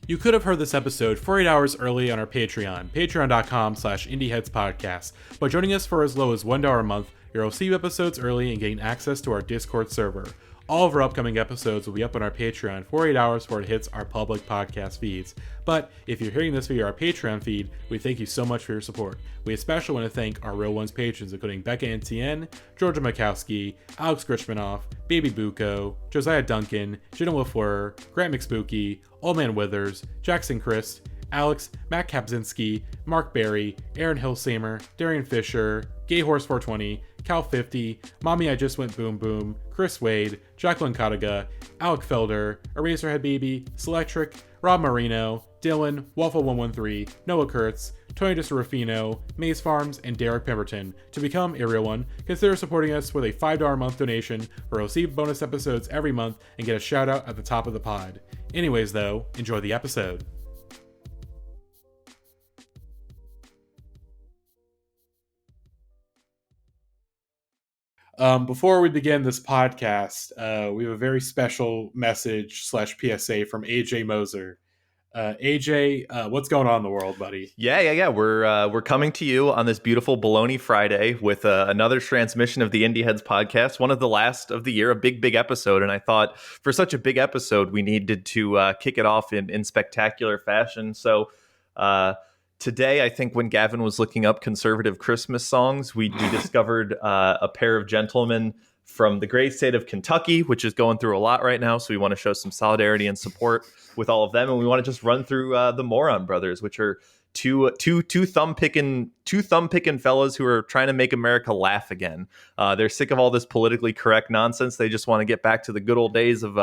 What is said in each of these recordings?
You could have heard this episode 48 hours early on our Patreon, patreon.com/Indieheads Podcast. By joining us for as low as $1 a month, you'll receive episodes early and gain access to our Discord server. All of our upcoming episodes will be up on our Patreon 48 hours before it hits our public podcast feeds. But if you're hearing this via our Patreon feed, we thank you so much for your support. We especially want to thank our Real Ones patrons, including Becca Ntien, Georgia Mikowski, Alex Grichmanoff, Baby Buko, Josiah Duncan, Jenna LaFleur, Grant McSpooky, Old Man Withers, Jackson Christ, Alex, Matt Kapczynski, Mark Berry, Aaron Hillsamer, Darian Fisher, Gay Horse 420, Cal 50, Mommy I Just Went Boom Boom, Chris Wade, Jacqueline Kataga, Alec Felder, Eraserhead Baby, Selectric, Rob Marino, Dylan, Waffle 113, Noah Kurtz, Tony DeSerafino, Maze Farms, and Derek Pemberton. To become a real one, consider supporting us with a $5 a month donation, where you'll receive bonus episodes every month and get a shout out at the top of the pod. Anyways though, enjoy the episode. Before we begin this podcast, we have a very special message / PSA from AJ Moser. AJ, what's going on in the world, buddy? Yeah. We're coming to you on this beautiful Baloney Friday with another transmission of the Indieheads podcast, one of the last of the year, a big episode. And I thought for such a big episode, we needed to kick it off in spectacular fashion. So today, I think when Gavin was looking up conservative Christmas songs, we discovered a pair of gentlemen from the great state of Kentucky, which is going through a lot right now. So we want to show some solidarity and support with all of them. And we want to just run through the Moron Brothers, which are two thumb picking fellas who are trying to make America laugh again. They're sick of all this politically correct nonsense. They just want to get back to the good old days of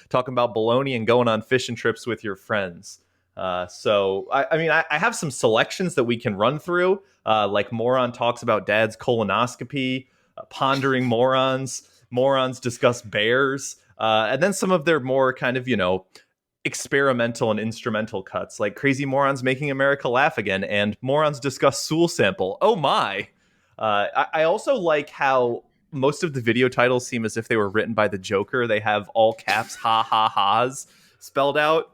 talking about baloney and going on fishing trips with your friends. So I have some selections that we can run through. Like Moron talks about dad's colonoscopy, pondering morons discuss bears, and then some of their more kind of, experimental and instrumental cuts, like Crazy Morons Making America Laugh Again and Morons Discuss Soul Sample. Oh my. I also like how most of the video titles seem as if they were written by the Joker. They have all caps ha ha ha's spelled out.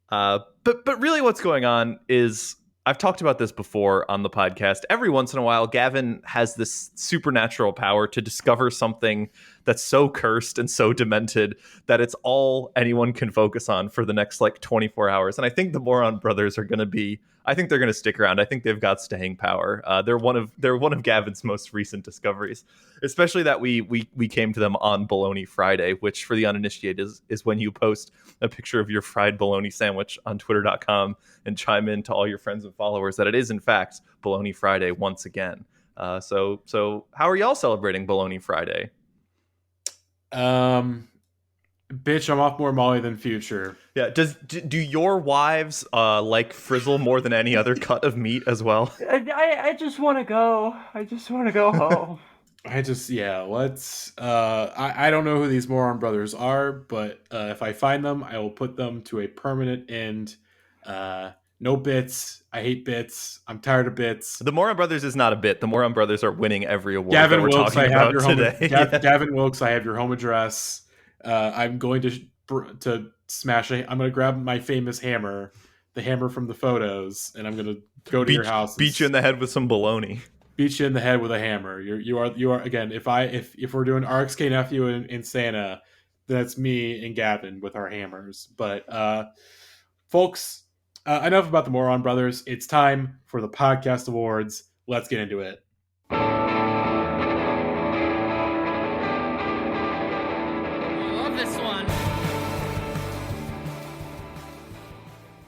But really what's going on is, I've talked about this before on the podcast. Every once in a while, Gavin has this supernatural power to discover something that's so cursed and so demented that it's all anyone can focus on for the next 24 hours. And I think the Moron Brothers are going to stick around. I think they've got staying power. They're one of Gavin's most recent discoveries, especially that we came to them on Baloney Friday, which for the uninitiated is when you post a picture of your fried bologna sandwich on twitter.com and chime in to all your friends and followers that it is in fact Baloney Friday once again. So how are y'all celebrating Baloney Friday? Bitch, I'm off more Molly than Future. Yeah. Do your wives like frizzle more than any other cut of meat as well? I just want to go. I just want to go home. I don't know who these Moron Brothers are, but if I find them, I will put them to a permanent end. No bits. I hate bits. I'm tired of bits. The Moron Brothers is not a bit. The Moron Brothers are winning every award Gavin that we're Wilkes, talking about today. Gavin Wilkes, I have your home address. I'm going to smash I'm going to grab my famous hammer, the hammer from the photos, and I'm going to go to your house. Beat you in the head with some baloney. Beat you in the head with a hammer. You are again. If we're doing RXK Nephew and Santa, that's me and Gavin with our hammers. But folks, enough about the Moron Brothers. It's time for the Podcast Awards. Let's get into it.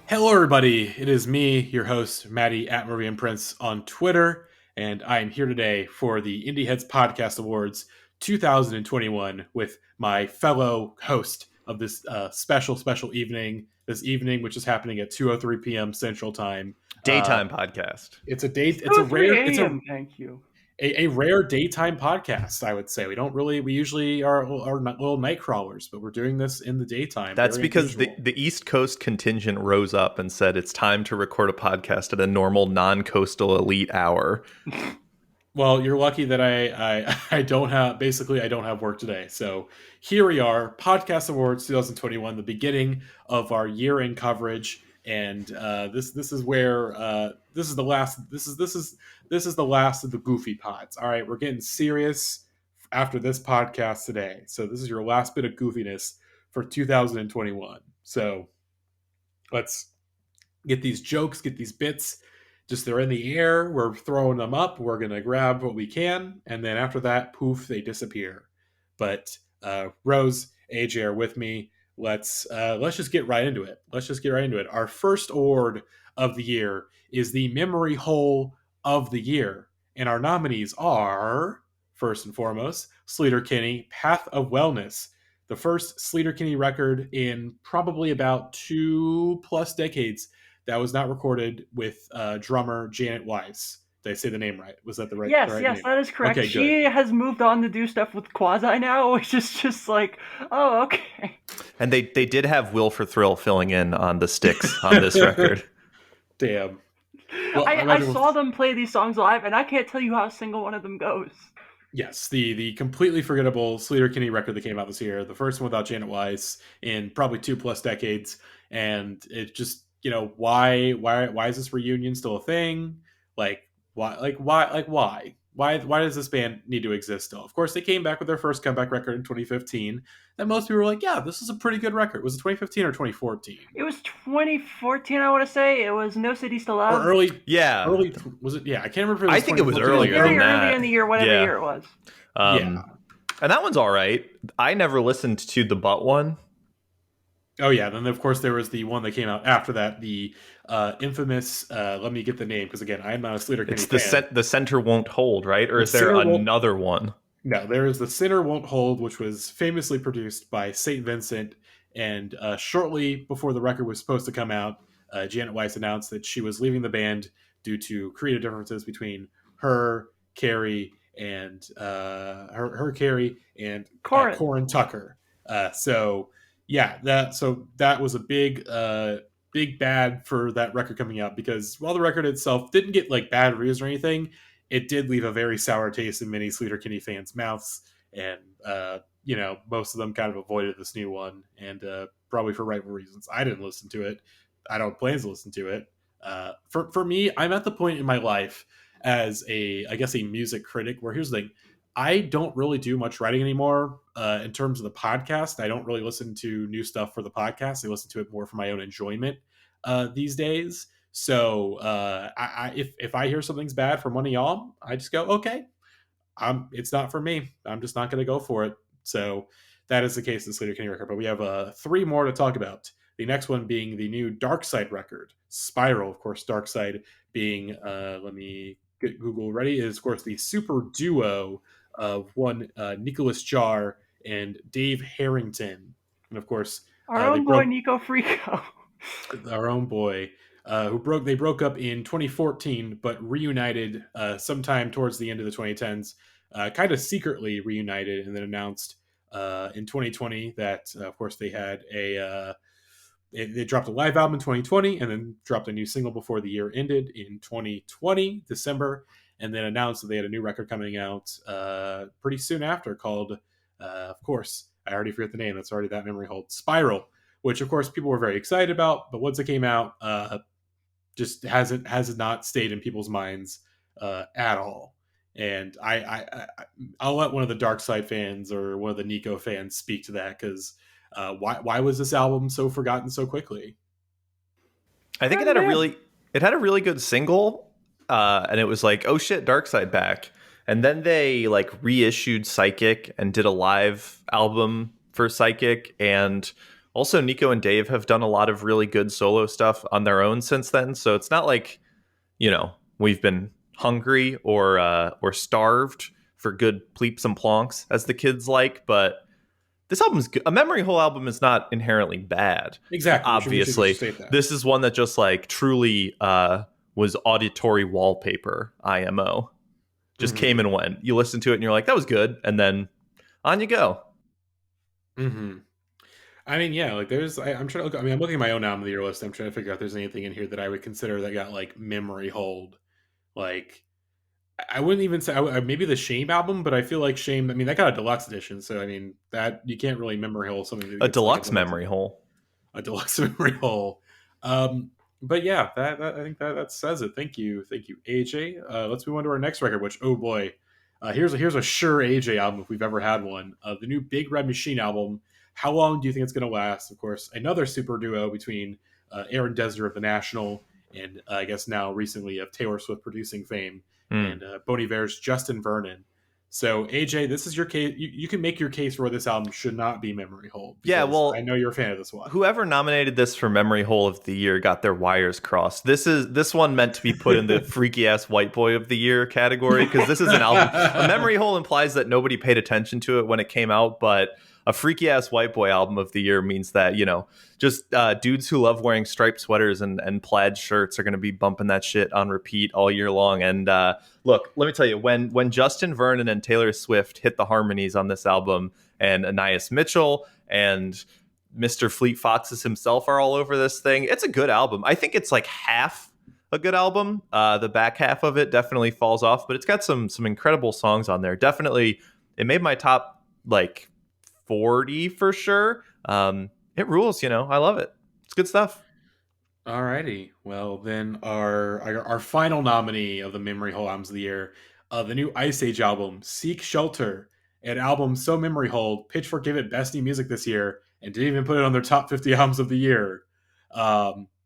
Hello, everybody. It is me, your host, Matty at Meridian Prince on Twitter, and I am here today for the Indieheads Podcast Awards 2021 with my fellow host of this special evening. This evening, which is happening at 2:03 p.m. Central Time. Daytime podcast. It's a date. It's a rare. Thank you. A rare daytime podcast, I would say. We usually are little night crawlers, but we're doing this in the daytime. That's because the East Coast contingent rose up and said it's time to record a podcast at a normal non-coastal elite hour. Well, you're lucky that I don't have work today. So here we are, Podcast Awards 2021, the beginning of our year-end coverage. and this is where this is the last. This is the last of the goofy pods. All right, we're getting serious after this podcast today. So this is your last bit of goofiness for 2021. So let's get these jokes, get these bits. Just they're in the air. We're throwing them up. We're gonna grab what we can, and then after that, poof, they disappear. But Rose, AJ are with me. Let's just get right into it. Our first award of the year is the Memory Hole of the Year, and our nominees are first and foremost Sleater-Kinney, Path of Wellness, the first Sleater-Kinney record in probably about 2+ decades that was not recorded with drummer Janet Weiss. Did I say the name right? Was that the right? Yes, the right yes, name? that is correct. Okay, she has moved on to do stuff with Quasi now, which is just like, oh, okay. And they did have Will for Thrill filling in on the sticks on this record. Damn. Well, I saw them play these songs live, and I can't tell you how a single one of them goes. Yes, the completely forgettable Sleater-Kinney record that came out this year, the first one without Janet Weiss in probably 2+ decades, and it just, why is this reunion still a thing? Why does this band need to exist still? Of course, they came back with their first comeback record in 2015. And most people were like, yeah, this is a pretty good record. Was it 2015 or 2014? It was 2014, I want to say. It was No Cities to Love. Or early. Yeah. Early, was it? Yeah, I can't remember if it was I think it was 2014. earlier than that. Earlier in the year, whatever Yeah. year it was. Yeah. And that one's all right. I never listened to the Butt one. Oh, yeah. Then, of course, there was the one that came out after that, the infamous, let me get the name, because, again, I'm not a Sleater-Kinney fan. The Center Won't Hold, right? Or The is there Center Won't- another one? No, there is The Sinner Won't Hold, which was famously produced by St. Vincent. And shortly before the record was supposed to come out, Janet Weiss announced that she was leaving the band due to creative differences between her, Carrie, and Corin Tucker. So that was a big bad for that record coming out, because while the record itself didn't get like bad reviews or anything, it did leave a very sour taste in many Sleater-Kinney fans' mouths, and most of them kind of avoided this new one, and probably for rightful reasons. I didn't listen to it. I don't plan to listen to it. For me, I'm at the point in my life as a music critic where here's the thing. I don't really do much writing anymore in terms of the podcast. I don't really listen to new stuff for the podcast. I listen to it more for my own enjoyment these days. So if I hear something's bad from one of y'all, I just go, okay, it's not for me. I'm just not going to go for it. So that is the case in the Sleater-Kinney record. But we have 3 more to talk about. The next one being the new Dark Side record, Spiral. Of course, Dark Side being, let me get Google ready, is, of course, the super duo of one Nicholas Jarre and Dave Harrington. And, of course, Our own boy, Nico Frico. Our own boy. They broke up in 2014, but reunited sometime towards the end of the 2010s, kind of secretly reunited, and then announced in 2020 that, of course, they had they dropped a live album in 2020, and then dropped a new single before the year ended in 2020, December, and then announced that they had a new record coming out pretty soon after called, of course, I already forget the name. That's already that memory hold. Spiral, which, of course, people were very excited about, but once it came out, just has not stayed in people's minds at all. And I'll let one of the Dark Side fans or one of the Nico fans speak to that, because why was this album so forgotten so quickly? I think it had a really good single, and it was like, oh shit, Dark Side back. And then they like reissued Psychic and did a live album for Psychic, and also Nico and Dave have done a lot of really good solo stuff on their own since then. So it's not like, we've been hungry or starved for good pleeps and plonks, as the kids like, but this album's good. A Memory Hole album is not inherently bad. Exactly. Obviously, this is one that just like truly was auditory wallpaper. IMO just came and went. You listen to it and you're like, that was good, and then on you go. Mm-hmm. I mean, yeah, like I'm trying to look. I mean, I'm looking at my own album of the year list. I'm trying to figure out if there's anything in here that I would consider that got like memory hold. Like, I wouldn't even say maybe the Shame album, but I feel like Shame. I mean, that got a deluxe edition, so I mean that you can't really memory hole something. A deluxe memory hole. A deluxe memory hole. But yeah, I think that says it. Thank you, AJ. Let's move on to our next record. Which, oh boy, here's a sure AJ album if we've ever had one. The new Big Red Machine album. How long do you think it's going to last? Of course, another super duo between Aaron Dessner of The National and I guess now recently of Taylor Swift producing fame Hmm. and Bon Iver's Justin Vernon. So AJ, this is your case. You can make your case for why this album should not be Memory Hold. Yeah, Because I well, know you're a fan of this one. whoever nominated this for Memory Hole of the Year got their wires crossed. This one meant to be put in the freaky ass white boy of the year category because this is an album. A Memory Hole implies that nobody paid attention to it when it came out, but a freaky ass white boy album of the year means that, just dudes who love wearing striped sweaters and plaid shirts are going to be bumping that shit on repeat all year long. And look, let me tell you, when Justin Vernon and Taylor Swift hit the harmonies on this album, and Anais Mitchell and Mr. Fleet Foxes himself are all over this thing, it's a good album. I think it's like half a good album. The back half of it definitely falls off, but it's got some incredible songs on there. Definitely, it made my top like 40 for sure. It rules, I love it. It's good stuff. Alrighty. Well, then our final nominee of the Memory Hole albums of the year, the new Ice Age album, Seek Shelter, an album so memory hole, Pitchfork gave it Best New Music this year and didn't even put it on their top 50 albums of the year.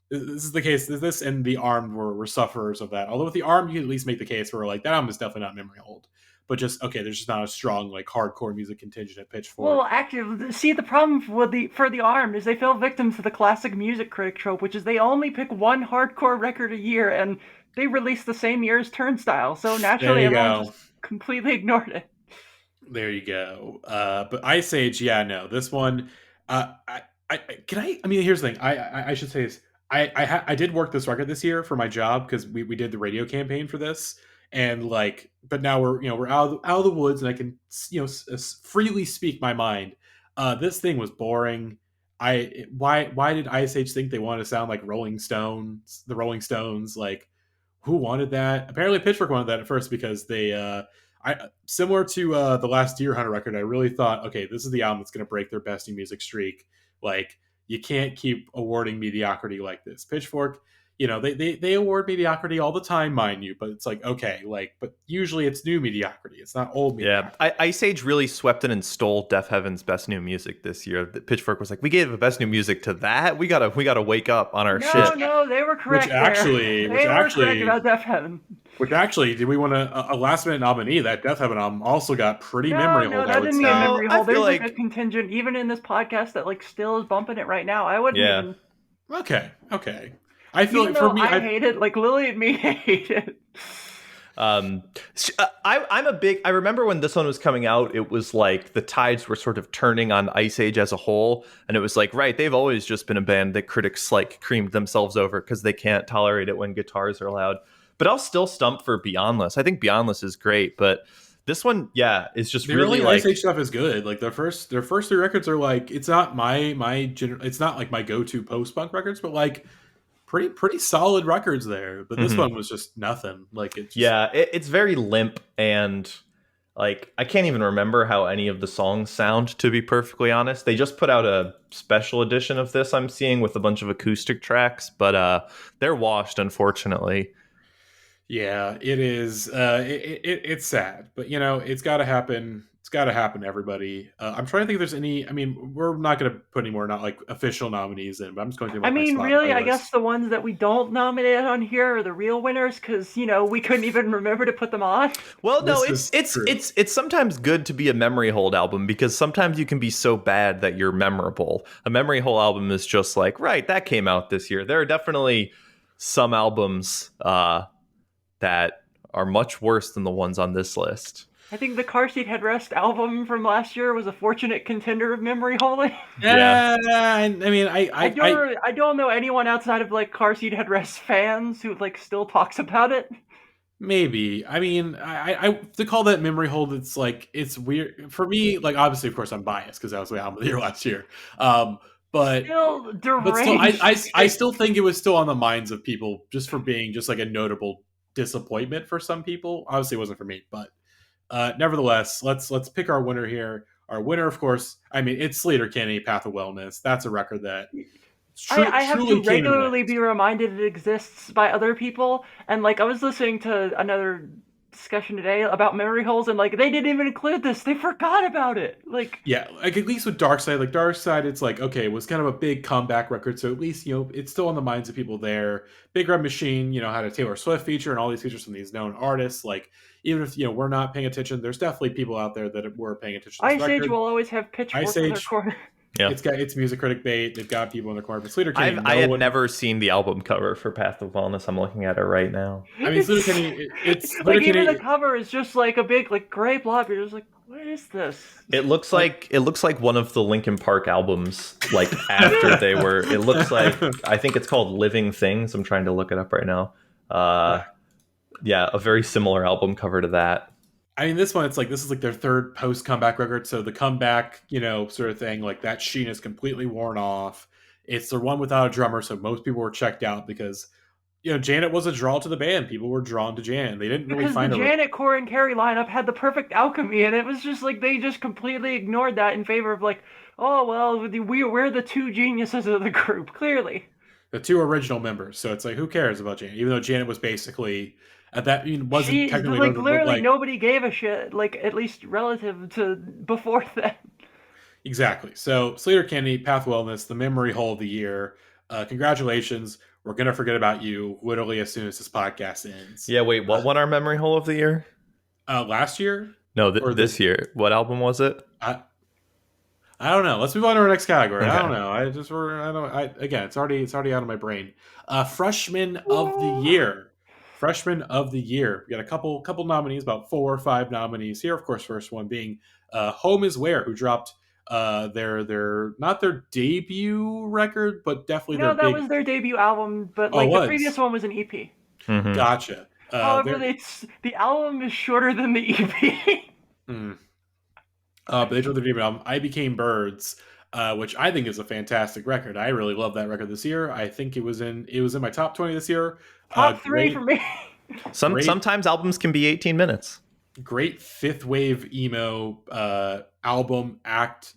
This is the case. This and The Armed were sufferers of that. Although with The Armed, you can at least make the case for like that album is definitely not memory hold. But just okay, there's just not a strong like hardcore music contingent at Pitchfork. Well, actually, see, the problem with the Armed is they fell victim to the classic music critic trope, which is they only pick one hardcore record a year, and they release the same year as Turnstile. So naturally, everyone just completely ignored it. There you go. But Ice Age, yeah, no, this one. I mean, here's the thing. I should say this. I did work this record this year for my job because we did the radio campaign for this, and like, but now we're out of the woods, and I can freely speak my mind. This thing was boring. Why did Ice Age think they wanted to sound like Rolling Stones? The Rolling Stones, like, who wanted that? Apparently, Pitchfork wanted that at first because they. I similar to the last Deer Hunter record, I really thought, okay, this is the album that's going to break their best new music streak. Like, you can't keep awarding mediocrity like this. Pitchfork, they award mediocrity all the time, mind you, but it's like, okay, like, but usually it's new mediocrity. It's not old mediocrity. Yeah, Ice Age really swept in and stole Def Heaven's best new music this year. Pitchfork was like, we gave the best new music to that. We gotta wake up on our shit. No, they were correct. They were correct about Def Heaven. Which actually, did we want a last minute nominee? That Def Heaven album also got pretty memory hold. No, that didn't get memory hold. There's like a contingent, even in this podcast, that like still is bumping it right now. I wouldn't even. Okay. I feel like for me, I hate it. Like Lily and me hate it. I'm a big. I remember when this one was coming out, it was like the tides were sort of turning on Ice Age as a whole, and it was like, right, they've always just been a band that critics like creamed themselves over because they can't tolerate it when guitars are loud. But I'll still stump for Beyondless. I think Beyondless is great, but this one, yeah, is just the really early like Ice Age stuff is good. Like their first three records are like, it's not it's not like my go-to post-punk records, but like pretty solid records there. But this one was just nothing. Like it's very limp, and like I can't even remember how any of the songs sound, to be perfectly honest. They just put out a special edition of this I'm seeing with a bunch of acoustic tracks, but they're washed, unfortunately. Yeah, it is. It's sad, but it's got to happen. It's got to happen, everybody. I'm trying to think if there's any. I mean, we're not going to put any more not like official nominees in, but I'm just going to. Really, I guess the ones that we don't nominate on here are the real winners because we couldn't even remember to put them on. Well, no, it's sometimes good to be a memory hold album because sometimes you can be so bad that you're memorable. A memory hole album is just like, right, that came out this year. There are definitely some albums that are much worse than the ones on this list. I think the Car Seat Headrest album from last year was a fortunate contender of memory holding. Yeah, I mean, I don't know anyone outside of like Car Seat Headrest fans who like still talks about it. Maybe. I mean, I to call that memory hold, it's like it's weird for me. Like, obviously, of course, I'm biased because that was my album of the year last year. But still, I still think it was still on the minds of people just for being just like a notable disappointment for some people. Obviously, it wasn't for me, but nevertheless, let's pick our winner here. Our winner, of course, I mean, it's Sleater-Kinney, Path of Wellness. That's a record that I have truly to came and regularly went. be reminded it exists by other people, and like I was listening to another discussion today about memory holes, and like they didn't even include this. They forgot about it. Like, Yeah, like at least with Dark Side, like Dark Side, it's like okay, it was kind of a big comeback record, so at least it's still on the minds of people there. Big Red Machine, had a Taylor Swift feature and all these features from these known artists. Like even if we're not paying attention, there's definitely people out there that were paying attention to this Ice Age record. will always have Ice Pitchfork in their Age, corner. Yeah. it's music critic bait. They've got people in their corner. But Sleater Kinney, I had never seen the album cover for Path of Wellness. I'm looking at it right now. I mean, Sleater Kinney, it's like Sleater even Kinney. the cover is just like a big like gray blob. You're just like, what is this? It looks like one of the Linkin Park albums. Like after they were, it looks like I think it's called Living Things. I'm trying to look it up right now. Yeah, a very similar album cover to that. I mean, this one, this is like their third post comeback record. So the comeback, sort of thing, like that sheen is completely worn off. It's the one without a drummer, so most people were checked out because, Janet was a draw to the band. People were drawn to Jan. They didn't really find the Janet, Core, and Carrie lineup had the perfect alchemy, and it was just like they just completely ignored that in favor of like, oh well, we're the two geniuses of the group, clearly. The two original members. So it's like, who cares about Janet? Even though Janet was basically at that wasn't technically like literally nobody gave a shit, like at least relative to before then. Exactly. So Sleater Kinney, Path Wellness, the memory hole of the year. Congratulations. We're gonna forget about you literally as soon as this podcast ends. Yeah. Wait. What won our memory hole of the year? Last year? No, this year. What album was it? I don't know. Let's move on to our next category. Okay. I don't know. Again, it's already out of my brain. Freshman of the year. Freshman of the year. We got a couple nominees, about 4 or 5 nominees here. Of course, first one being Home Is Where, who dropped their not their debut record, but definitely that was their debut album. But like the previous one was an EP. Mm-hmm. Gotcha. However, the album is shorter than the EP. But they dropped their debut album, I Became Birds, which I think is a fantastic record. I really love that record this year. I think it was in my top 20 this year. Top 3 for me. Sometimes albums can be 18 minutes. Great fifth wave emo album act.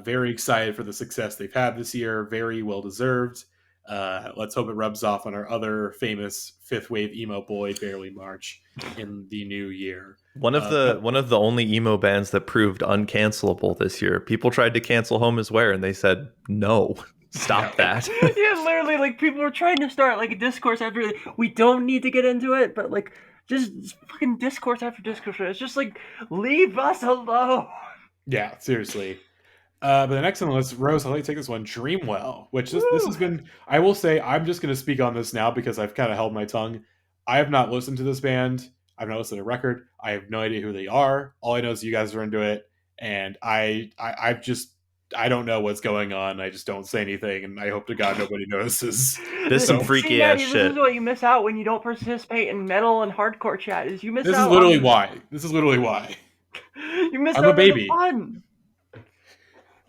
Very excited for the success they've had this year. Very well deserved. Let's hope it rubs off on our other famous fifth wave emo boy, Barely March, in the new year. One of the only emo bands that proved uncancelable this year. People tried to cancel Home Is Where, and they said no. Stop that. Yeah, literally, like people were trying to start like a discourse after. We don't need to get into it, but like just fucking discourse after discourse. It's just like leave us alone. Yeah, seriously. But the next one, Rose, I'll let you take this one. Dreamwell, which this has been. I will say, I'm just going to speak on this now because I've kind of held my tongue. I have not listened to this band. I've not listened to a record. I have no idea who they are. All I know is you guys are into it, and I don't know what's going on. I just don't say anything, and I hope to God nobody notices. This is some freaky ass shit. This is what you miss out when you don't participate in metal and hardcore chat. Is you miss out. This is literally why. This is literally why. You miss I'm out a baby. On the fun.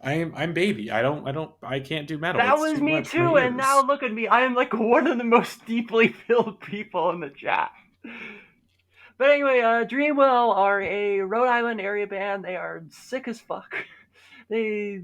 I'm baby. I can't do metal. That was me too, and now look at me. I am like one of the most deeply filled people in the chat. But anyway, Dreamwell are a Rhode Island area band. They are sick as fuck. They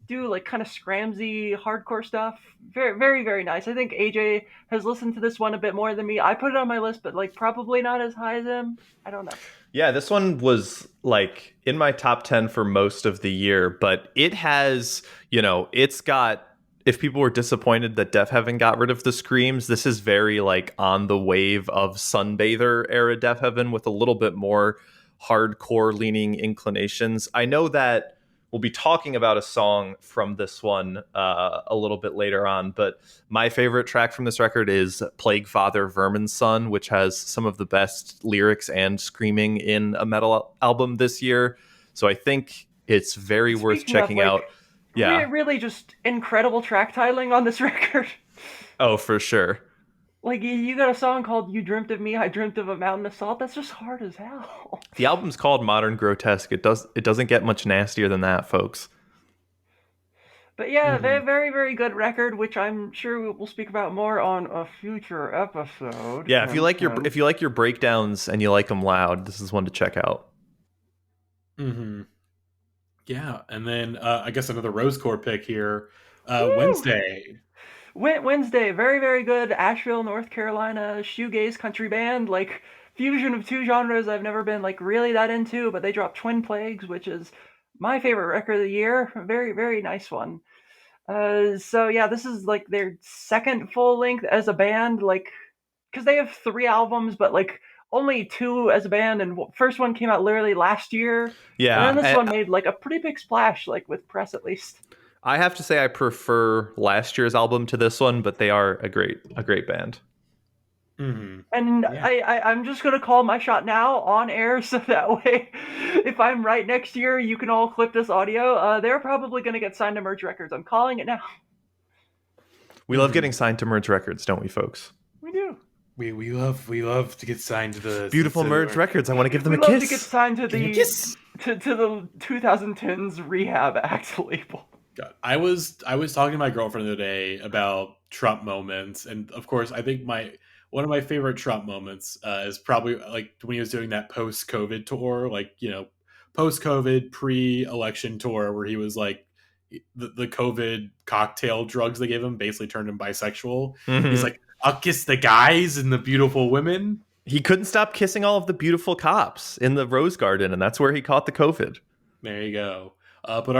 do like kind of scramsy hardcore stuff. Very, very, very nice. I think AJ has listened to this one a bit more than me. I put it on my list, but like probably not as high as him. I don't know. Yeah, this one was like in my top 10 for most of the year, but it has, it's got, if people were disappointed that Def Heaven got rid of the screams, this is very like on the wave of Sunbather era Def Heaven with a little bit more hardcore leaning inclinations. I know that we'll be talking about a song from this one a little bit later on, but my favorite track from this record is Plague Father Vermin's Son, which has some of the best lyrics and screaming in a metal album this year. So I think it's very worth checking out. Yeah, really just incredible track titling on this record. Oh, for sure. Like, you got a song called You Dreamt of Me, I Dreamt of a Mountain of Salt. That's just hard as hell. The album's called Modern Grotesque. It doesn't get much nastier than that, folks. But yeah, very, very, very good record, which I'm sure we'll speak about more on a future episode. Yeah, if you like your breakdowns and you like them loud, this is one to check out. Mm-hmm. Yeah, and then I guess another Rose Core pick here. Wednesday. Wednesday, very, very good. Asheville, North Carolina, shoegaze country band, like fusion of two genres I've never been like really that into, but they dropped Twin Plagues, which is my favorite record of the year. A very, very nice one. So yeah, this is like their second full length as a band, like because they have 3 albums, but like only 2 as a band, and first one came out literally last year. Yeah, and then this one made like a pretty big splash, like with press at least. I have to say I prefer last year's album to this one, but they are a great band. Mm-hmm. And yeah. I'm just gonna call my shot now on air, so that way, if I'm right next year, you can all clip this audio. They're probably gonna get signed to Merge Records. I'm calling it now. We love getting signed to Merge Records, don't we, folks? We do. We love to get signed to the beautiful Merge Records. I want to give them a kiss. We love to get signed to the to the 2010s Rehab Act label. God, I was talking to my girlfriend the other day about Trump moments, and of course, I think one of my favorite Trump moments is probably like when he was doing that post-COVID tour, like post-COVID pre-election tour, where he was like the COVID cocktail drugs they gave him basically turned him bisexual. Mm-hmm. He's like, I'll kiss the guys and the beautiful women. He couldn't stop kissing all of the beautiful cops in the Rose Garden, and that's where he caught the COVID. There you go. But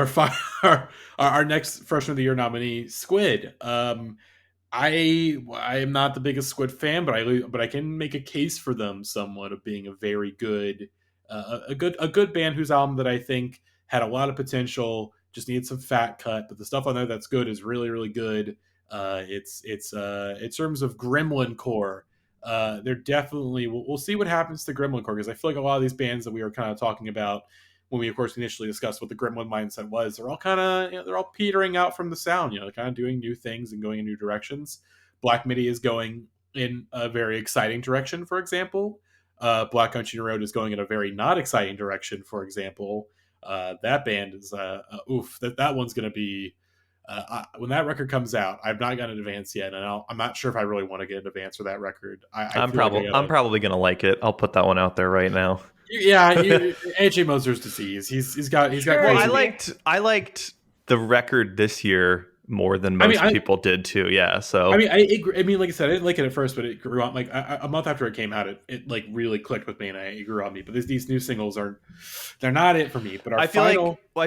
our next Freshman of the Year nominee, Squid. I am not the biggest Squid fan, but I can make a case for them somewhat of being a very good, a good band whose album that I think had a lot of potential, just needed some fat cut, but the stuff on there that's good is really, really good. It's in terms of Gremlin core. They're definitely, we'll see what happens to Gremlin core, because I feel like a lot of these bands that we were kind of talking about when we, of course, initially discussed what the Gremlin mindset was, they're all kind of, they're all petering out from the sound, they're kind of doing new things and going in new directions. Black Midi is going in a very exciting direction, for example. Black Country Road is going in a very not exciting direction, for example. That band is, that one's going to be, when that record comes out, I've not gotten an advance yet, and I'm not sure if I really want to get an advance for that record. I'm probably going to like it. I'll put that one out there right now. Yeah, AJ Moser's disease. He's got. Well, I liked the record this year more than most people did too. Yeah, so I mean, like I said, I didn't like it at first, but it grew on. Like a month after it came out, it like really clicked with me, and it grew on me. But these new singles they're not it for me. But I feel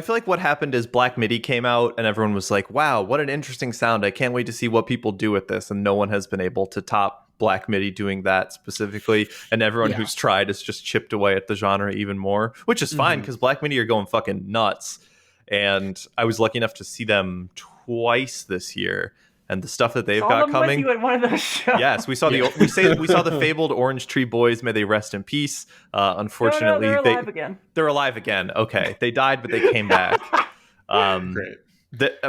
like what happened is Black Midi came out, and everyone was like, "Wow, what an interesting sound! I can't wait to see what people do with this." And no one has been able to top Black Midi doing that specifically, and everyone who's tried has just chipped away at the genre even more, which is fine because Black Midi are going fucking nuts. And I was lucky enough to see them twice this year, and the stuff that they've got coming. With you at one of those shows. Yes, we saw we saw the fabled Orange Tree Boys. May they rest in peace. Unfortunately, they're alive again. They're alive again. Okay, they died, but they came back. Great.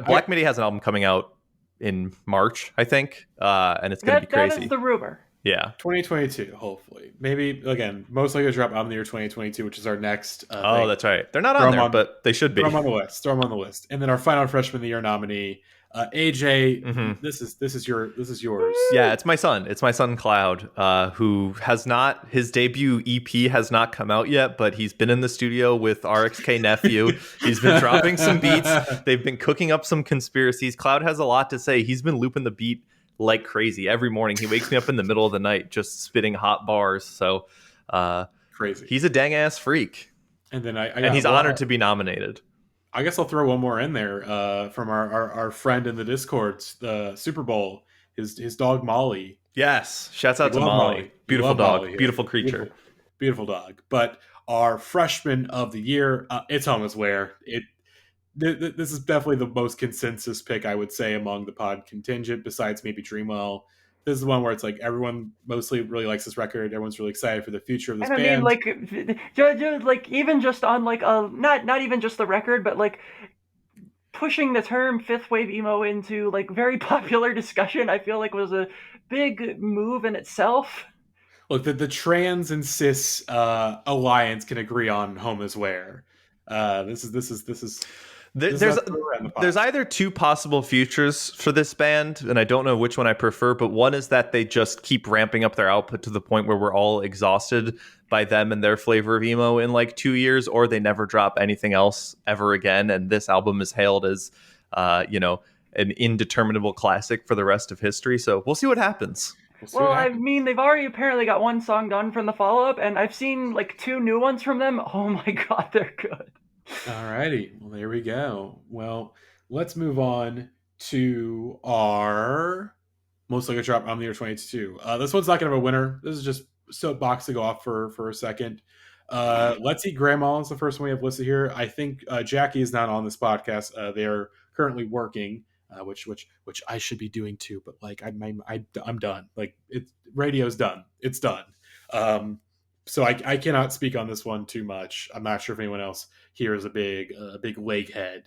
Black Midi has an album coming out in March, I think, and it's going to be crazy. That is the rumor. Yeah, 2022, hopefully. Maybe, again, most likely to drop album of the year 2022, which is our next thing. That's right. They're not on there, but they should be. Throw them on the list. And then our final Freshman of the Year nominee, AJ, this is yours. Yeah, it's my son Cloud, who has not, his debut EP has not come out yet, but he's been in the studio with RXK Nephew. He's been dropping some beats. They've been cooking up some conspiracies. Cloud has a lot to say. He's been looping the beat like crazy every morning. He wakes me up in the middle of the night just spitting hot bars. So crazy. He's a dang ass freak. And then he's honored to be nominated. I guess I'll throw one more in there from our friend in the Discords, the Super Bowl, his dog Molly. Yes, shouts out to Molly. Beautiful dog, Molly, beautiful creature, beautiful dog. But our Freshman of the Year, it's Home Is Where. This is definitely the most consensus pick, I would say, among the pod contingent, besides maybe Dreamwell. This is the one where it's like everyone mostly really likes this record. Everyone's really excited for the future of this band. I mean, like even just on like not even just the record, but like pushing the term fifth wave emo into like very popular discussion, I feel like was a big move in itself. Look, the trans and cis alliance can agree on Home Is Where. This is. There's either two possible futures for this band, and I don't know which one I prefer, but one is that they just keep ramping up their output to the point where we're all exhausted by them and their flavor of emo in like 2 years, or they never drop anything else ever again, and this album is hailed as an indeterminable classic for the rest of history. So we'll see what happens. Well, I mean, they've already apparently got one song done from the follow-up, and I've seen like 2 new ones from them. Oh my god, they're good. Alrighty, well, there we go. Well, let's move on to our most likely drop on the year 2022. This one's not going to have a winner. This is just soapbox to go off for a second. Let's Eat Grandma is the first one we have listed here. I think Jackie is not on this podcast. They are currently working, which I should be doing too. But like I'm done. Like radio's done. It's done. So I cannot speak on this one too much. I'm not sure if anyone else here is a big leg head.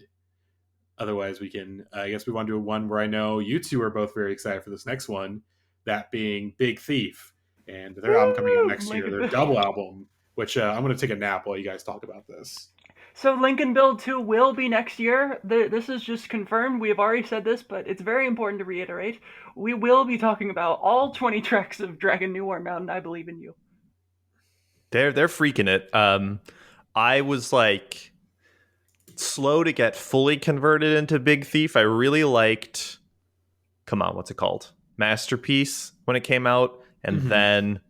Otherwise, we can. I guess we want to do one where I know you two are both very excited for this next one. That being Big Thief, and their album coming out next year. Their double album, which I'm going to take a nap while you guys talk about this. So Lincoln Build 2 will be next year. This is just confirmed. We have already said this, but it's very important to reiterate. We will be talking about all 20 tracks of Dragon New War Mountain, I Believe in You. They're freaking it. I was like slow to get fully converted into Big Thief. I really liked, what's it called? Masterpiece when it came out, and then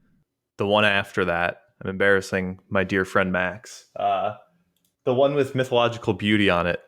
the one after that. I'm embarrassing my dear friend Max. The one with Mythological Beauty on it.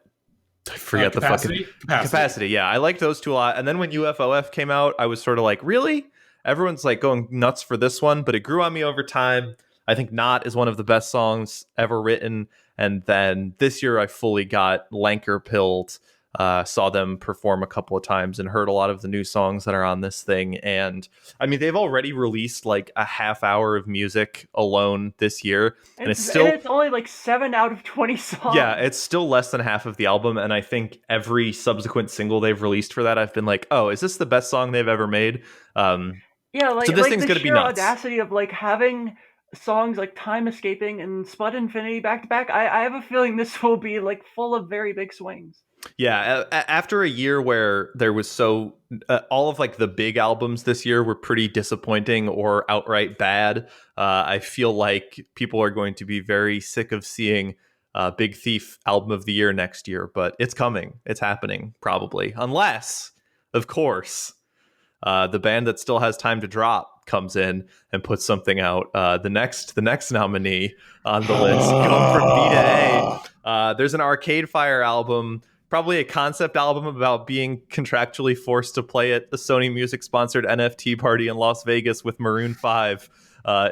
I forget the fucking Capacity. Yeah, I liked those two a lot. And then when UFOF came out, I was sort of like, really? Everyone's like going nuts for this one, but it grew on me over time. I think Not is one of the best songs ever written. And then this year I fully got Lanker pilled, saw them perform a couple of times and heard a lot of the new songs that are on this thing. And I mean, they've already released like a half hour of music alone this year. And it's only like 7 out of 20 songs. Yeah, it's still less than half of the album. And I think every subsequent single they've released for that, I've been like, oh, is this the best song they've ever made? Yeah, like, so this thing's going to be nuts. Audacity of like having songs like Time Escaping and Spud Infinity back to back. I have a feeling this will be like full of very big swings. Yeah, after a year where there was all of like the big albums this year were pretty disappointing or outright bad, I feel like people are going to be very sick of seeing Big Thief album of the year next year, but it's coming. It's happening probably, unless, of course, the band that still has time to drop comes in and puts something out. The next nominee on the list, going from B to A. There's an Arcade Fire album, probably a concept album about being contractually forced to play at the Sony Music sponsored NFT party in Las Vegas with Maroon 5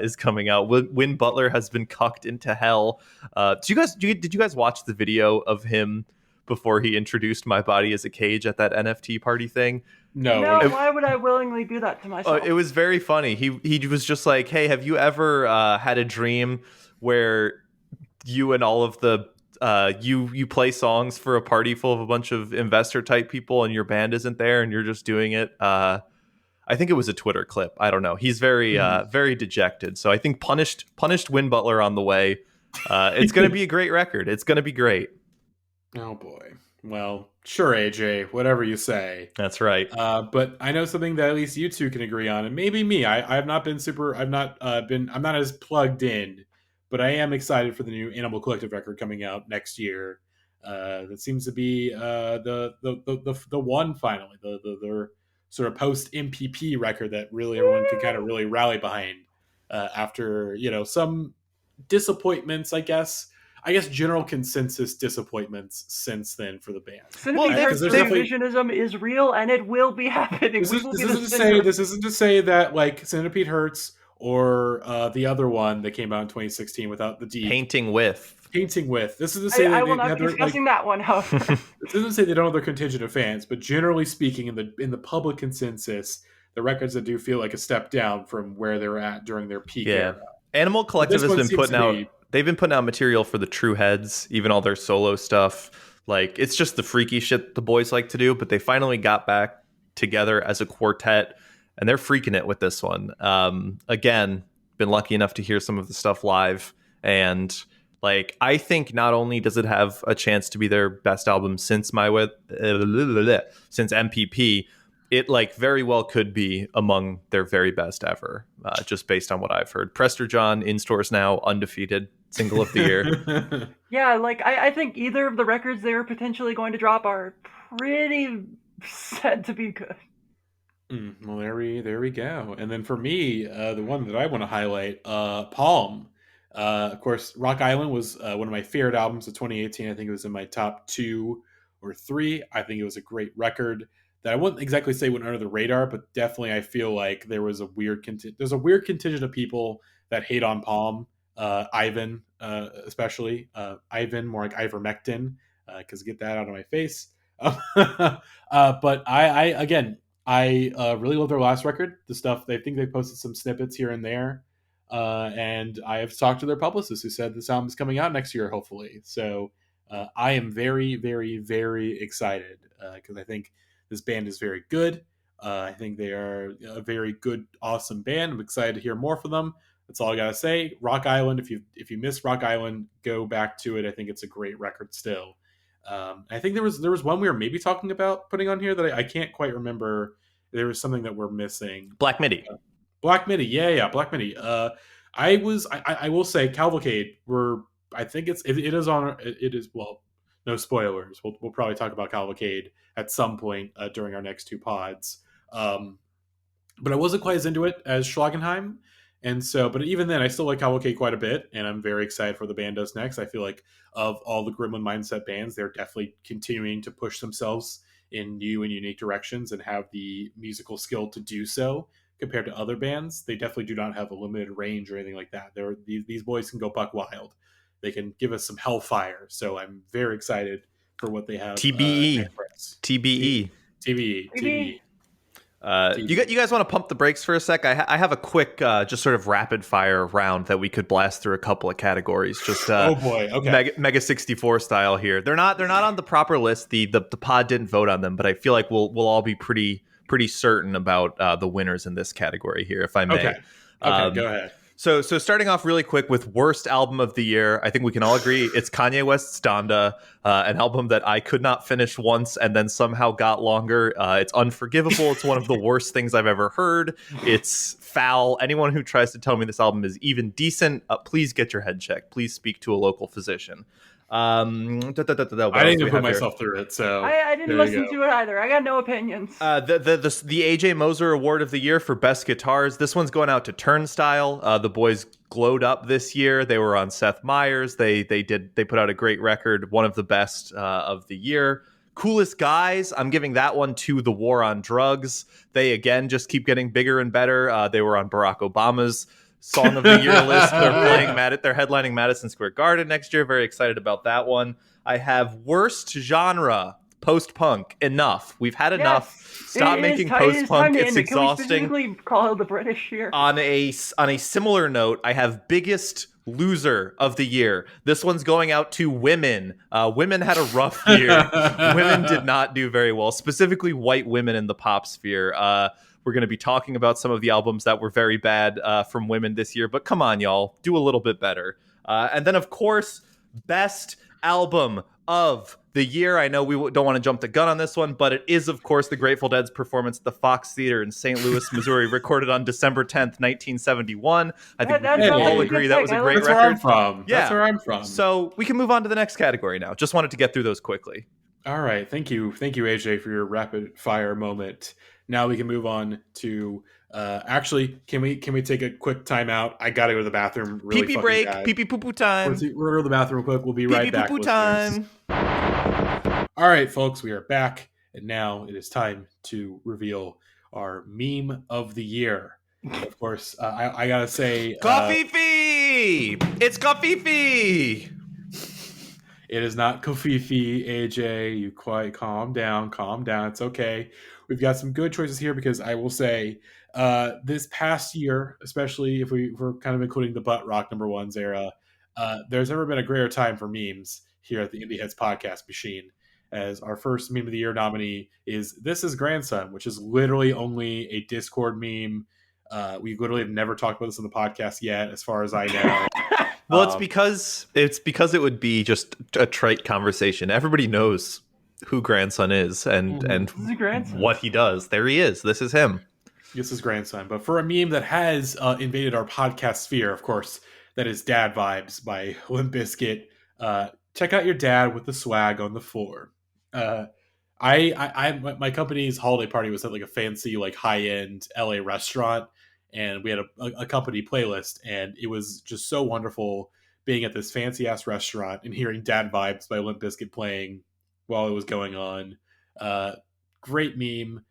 is coming out. Win Butler has been cucked into hell. Did you guys watch the video of him before he introduced My Body as a Cage at that NFT party thing? No, why would I willingly do that to myself? It was very funny. He was just like, hey, have you ever had a dream where you and all of the you play songs for a party full of a bunch of investor type people and your band isn't there and you're just doing it? I think it was a Twitter clip. I don't know. He's very very dejected. So I think punished Win Butler on the way. It's going to be a great record. It's going to be great. Oh boy. Well, sure, AJ, whatever you say. That's right. But I know something that at least you two can agree on, and maybe me. I have not been I'm not as plugged in, but I am excited for the new Animal Collective record coming out next year. That seems to be the one finally, the sort of post MPP record that really everyone can kind of really rally behind after some disappointments, I guess general consensus disappointments since then for the band. Revisionism is real and it will be happening. This isn't to say that like Centipede Hurts or the other one that came out in 2016 without the D. Painting with. This is to say I will not be discussing that one. However, this doesn't say they don't have their contingent of fans, but generally speaking, in the public consensus, the records that do feel like a step down from where they were at during their peak era. Animal Collective has been putting out. They've been putting out material for the True Heads, even all their solo stuff. Like, it's just the freaky shit the boys like to do, but they finally got back together as a quartet, and they're freaking it with this one. Again, been lucky enough to hear some of the stuff live, and like, I think not only does it have a chance to be their best album since MPP, it like very well could be among their very best ever, just based on what I've heard. Prester John in stores now, undefeated, single of the year. Yeah, like I think either of the records they're potentially going to drop are pretty said to be good. Well, there we go. And then for me, the one that I want to highlight, Palm. Of course, Rock Island was one of my favorite albums of 2018. I think it was in my top 2 or 3. I think it was a great record that I wouldn't exactly say went under the radar, but definitely I feel like there was a there's a weird contingent of people that hate on Palm. Ivan, especially Ivan, more like ivermectin, because get that out of my face. But I again, I really love their last record. The stuff they think they posted some snippets here and there, and I have talked to their publicist who said this album is coming out next year, hopefully. So I am very, very, very excited because I think this band is very good. I think they are a very good, awesome band. I'm excited to hear more from them. That's all I gotta say. Rock Island. If you missed Rock Island, go back to it. I think it's a great record still. I think there was one we were maybe talking about putting on here that I can't quite remember. There was something that we're missing. Black Midi. Black Midi, yeah, Black Midi. I will say Cavalcade. I think it is on. It is, well, no spoilers. We'll probably talk about Cavalcade at some point during our next 2 pods. But I wasn't quite as into it as Schlagenheim. And so, but even then, I still like Cavalcade quite a bit, and I'm very excited for what the band does next. I feel like of all the Gremlin Mindset bands, they're definitely continuing to push themselves in new and unique directions and have the musical skill to do so compared to other bands. They definitely do not have a limited range or anything like that. These boys can go buck wild. They can give us some hellfire. So I'm very excited for what they have. TBE. TBE. TBE. You guys want to pump the brakes for a sec? I have a quick, just sort of rapid fire round that we could blast through a couple of categories. Just oh boy, okay, Mega 64 style here. They're not on the proper list. The pod didn't vote on them, but I feel like we'll all be pretty certain about the winners in this category here, if I may. Okay, go ahead. So starting off really quick with worst album of the year, I think we can all agree it's Kanye West's Donda, an album that I could not finish once and then somehow got longer. It's unforgivable. It's one of the worst things I've ever heard. It's foul. Anyone who tries to tell me this album is even decent, please get your head checked. Please speak to a local physician. I didn't even put myself through it, so I didn't listen to it either. I got no opinions. The AJ Moser Award of the Year for Best Guitars. This one's going out to Turnstile. The boys glowed up this year. They were on Seth Meyers. They put out a great record, one of the best of the year. Coolest Guys, I'm giving that one to The War on Drugs. They again just keep getting bigger and better. They were on Barack Obama's Song of the Year list. They're headlining Madison Square Garden next year. Very excited about that one. I have worst genre, post-punk. Enough. We've had enough. Stop making post-punk. It's exhausting. Can we specifically call the British here? On a similar note, I have biggest loser of the year. This one's going out to women. Women had a rough year. Women did not do very well, specifically white women in the pop sphere. We're going to be talking about some of the albums that were very bad from women this year, but come on, y'all, do a little bit better. And then, of course, best album of the year. I know we don't want to jump the gun on this one, but it is, of course, the Grateful Dead's performance at the Fox Theater in St. Louis, Missouri, recorded on December 10th, 1971. I think we can all agree that was a great record. That's where I'm from. Yeah. That's where I'm from. So we can move on to the next category now. Just wanted to get through those quickly. All right. Thank you, AJ, for your rapid fire moment. Now we can move on to actually, can we take a quick timeout? I gotta go to the bathroom. Really pee-pee break, pee-pee poo-poo time. We're gonna go to the bathroom real quick. We'll be right back. Pee-pee poo-poo time. All right, folks, we are back, and now it is time to reveal our meme of the year. Of course, I gotta say, Coffee-fee! It's Coffee-fee! It is not Kofifi, AJ. You quite calm down. It's okay. We've got some good choices here because I will say this past year, especially if we're kind of including the Butt Rock #1s era, there's never been a greater time for memes here at the Indieheads Podcast Machine. As our first meme of the year nominee is "This Is Grandson," which is literally only a Discord meme. We literally have never talked about this on the podcast yet, as far as I know. Well, it's because it would be just a trite conversation. Everybody knows who Grandson is and what he does. There he is. This is him. This is Grandson. But for a meme that has invaded our podcast sphere, of course, that is Dad Vibes by Limp Bizkit. Check out your dad with the swag on the floor. My company's holiday party was at like a fancy, like high end LA restaurant, and we had a company playlist, and it was just so wonderful being at this fancy ass restaurant and hearing "Dad Vibes" by Limp Bizkit playing while it was going on. Uh, Great meme.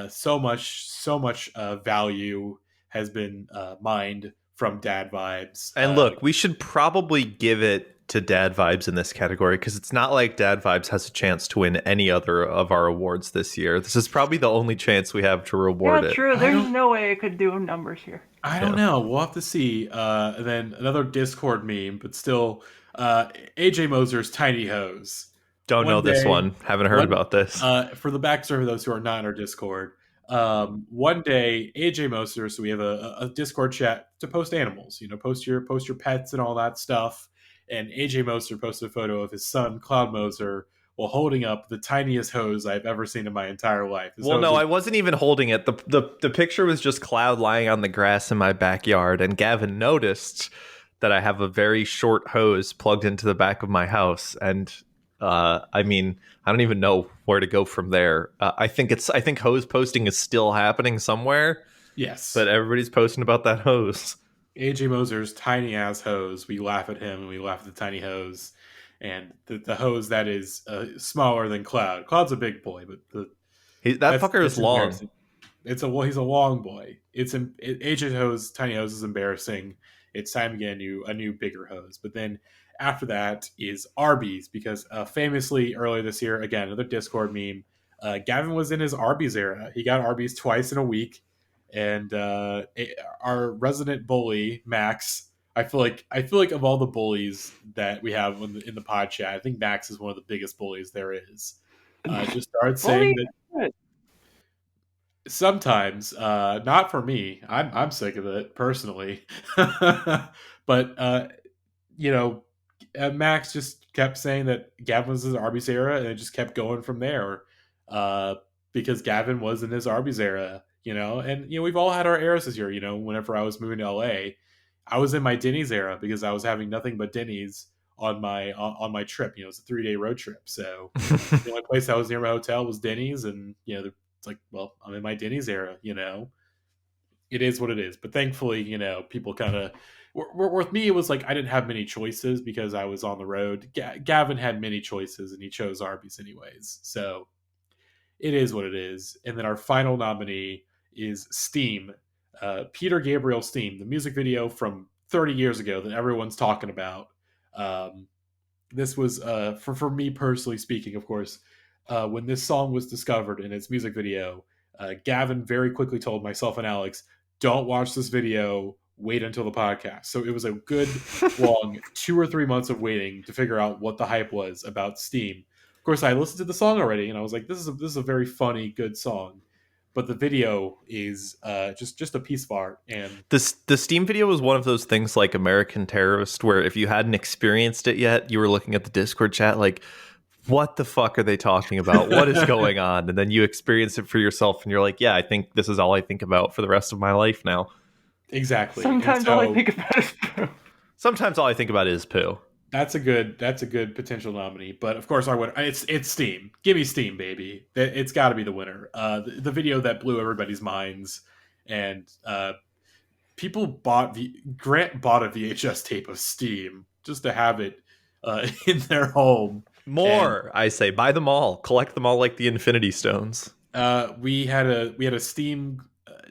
So much value has been mined from Dad Vibes. And look, we should probably give it to Dad Vibes in this category because it's not like Dad Vibes has a chance to win any other of our awards this year. This is probably the only chance we have to reward it. Yeah, true. There's no way it could do numbers here. I don't know. We'll have to see. And then another Discord meme, but still, AJ Moser's Tiny Hose. Don't know this one. Haven't heard about this. For the backstory of those who are not in our Discord, one day AJ Moser, so we have a Discord chat to post animals. Post your pets and all that stuff. And AJ Moser posted a photo of his son Cloud Moser while holding up the tiniest hose I've ever seen in my entire life. I wasn't even holding it. The picture was just Cloud lying on the grass in my backyard, and Gavin noticed that I have a very short hose plugged into the back of my house, and I don't even know where to go from there. I think hose posting is still happening somewhere. Yes, but everybody's posting about that hose. AJ Moser's tiny ass hose. We laugh at him and we laugh at the tiny hose, and the hose that is smaller than Cloud. Cloud's a big boy, but that fucker is long. He's a long boy. AJ hose, tiny hose is embarrassing. It's time to get a new bigger hose. But then after that is Arby's, because famously earlier this year, again, another Discord meme, Gavin was in his Arby's era. He got Arby's twice in a week. And our resident bully, Max, I feel like of all the bullies that we have in the pod chat, I think Max is one of the biggest bullies there is. Just started saying that sometimes, not for me, I'm sick of it personally, but Max just kept saying that Gavin was in his Arby's era, and it just kept going from there, because Gavin was in his Arby's era. And we've all had our eras this year. Whenever I was moving to LA, I was in my Denny's era because I was having nothing but Denny's on my trip. It was a 3-day road trip, so the only place I was near my hotel was Denny's, and it's like, well, I'm in my Denny's era. It is what it is. But thankfully, people kind of. With me, it was like I didn't have many choices because I was on the road. Gavin had many choices, and he chose Arby's anyways. So it is what it is. And then our final nominee is Steam. Peter Gabriel Steam, the music video from 30 years ago that everyone's talking about. This was, for me personally speaking, of course, when this song was discovered in its music video, Gavin very quickly told myself and Alex, don't watch this video, wait until the podcast. So it was a good long 2 or 3 months of waiting to figure out what the hype was about Steam. Of course, I listened to the song already, and I was like, this is a very funny, good song. But the video is just a piece of art. And the Steam video was one of those things like American Terrorist, where if you hadn't experienced it yet, you were looking at the Discord chat like, what the fuck are they talking about? What is going on? And then you experience it for yourself, and you're like, yeah, I think this is all I think about for the rest of my life now. Exactly. Sometimes all I think about is poo. Sometimes all I think about is poo. That's a good potential nominee, but of course our winner, it's Steam. Give me Steam, baby. It's got to be the winner. The video that blew everybody's minds, and Grant bought a VHS tape of Steam just to have it in their home. I say, buy them all, collect them all like the Infinity Stones. We had a Steam.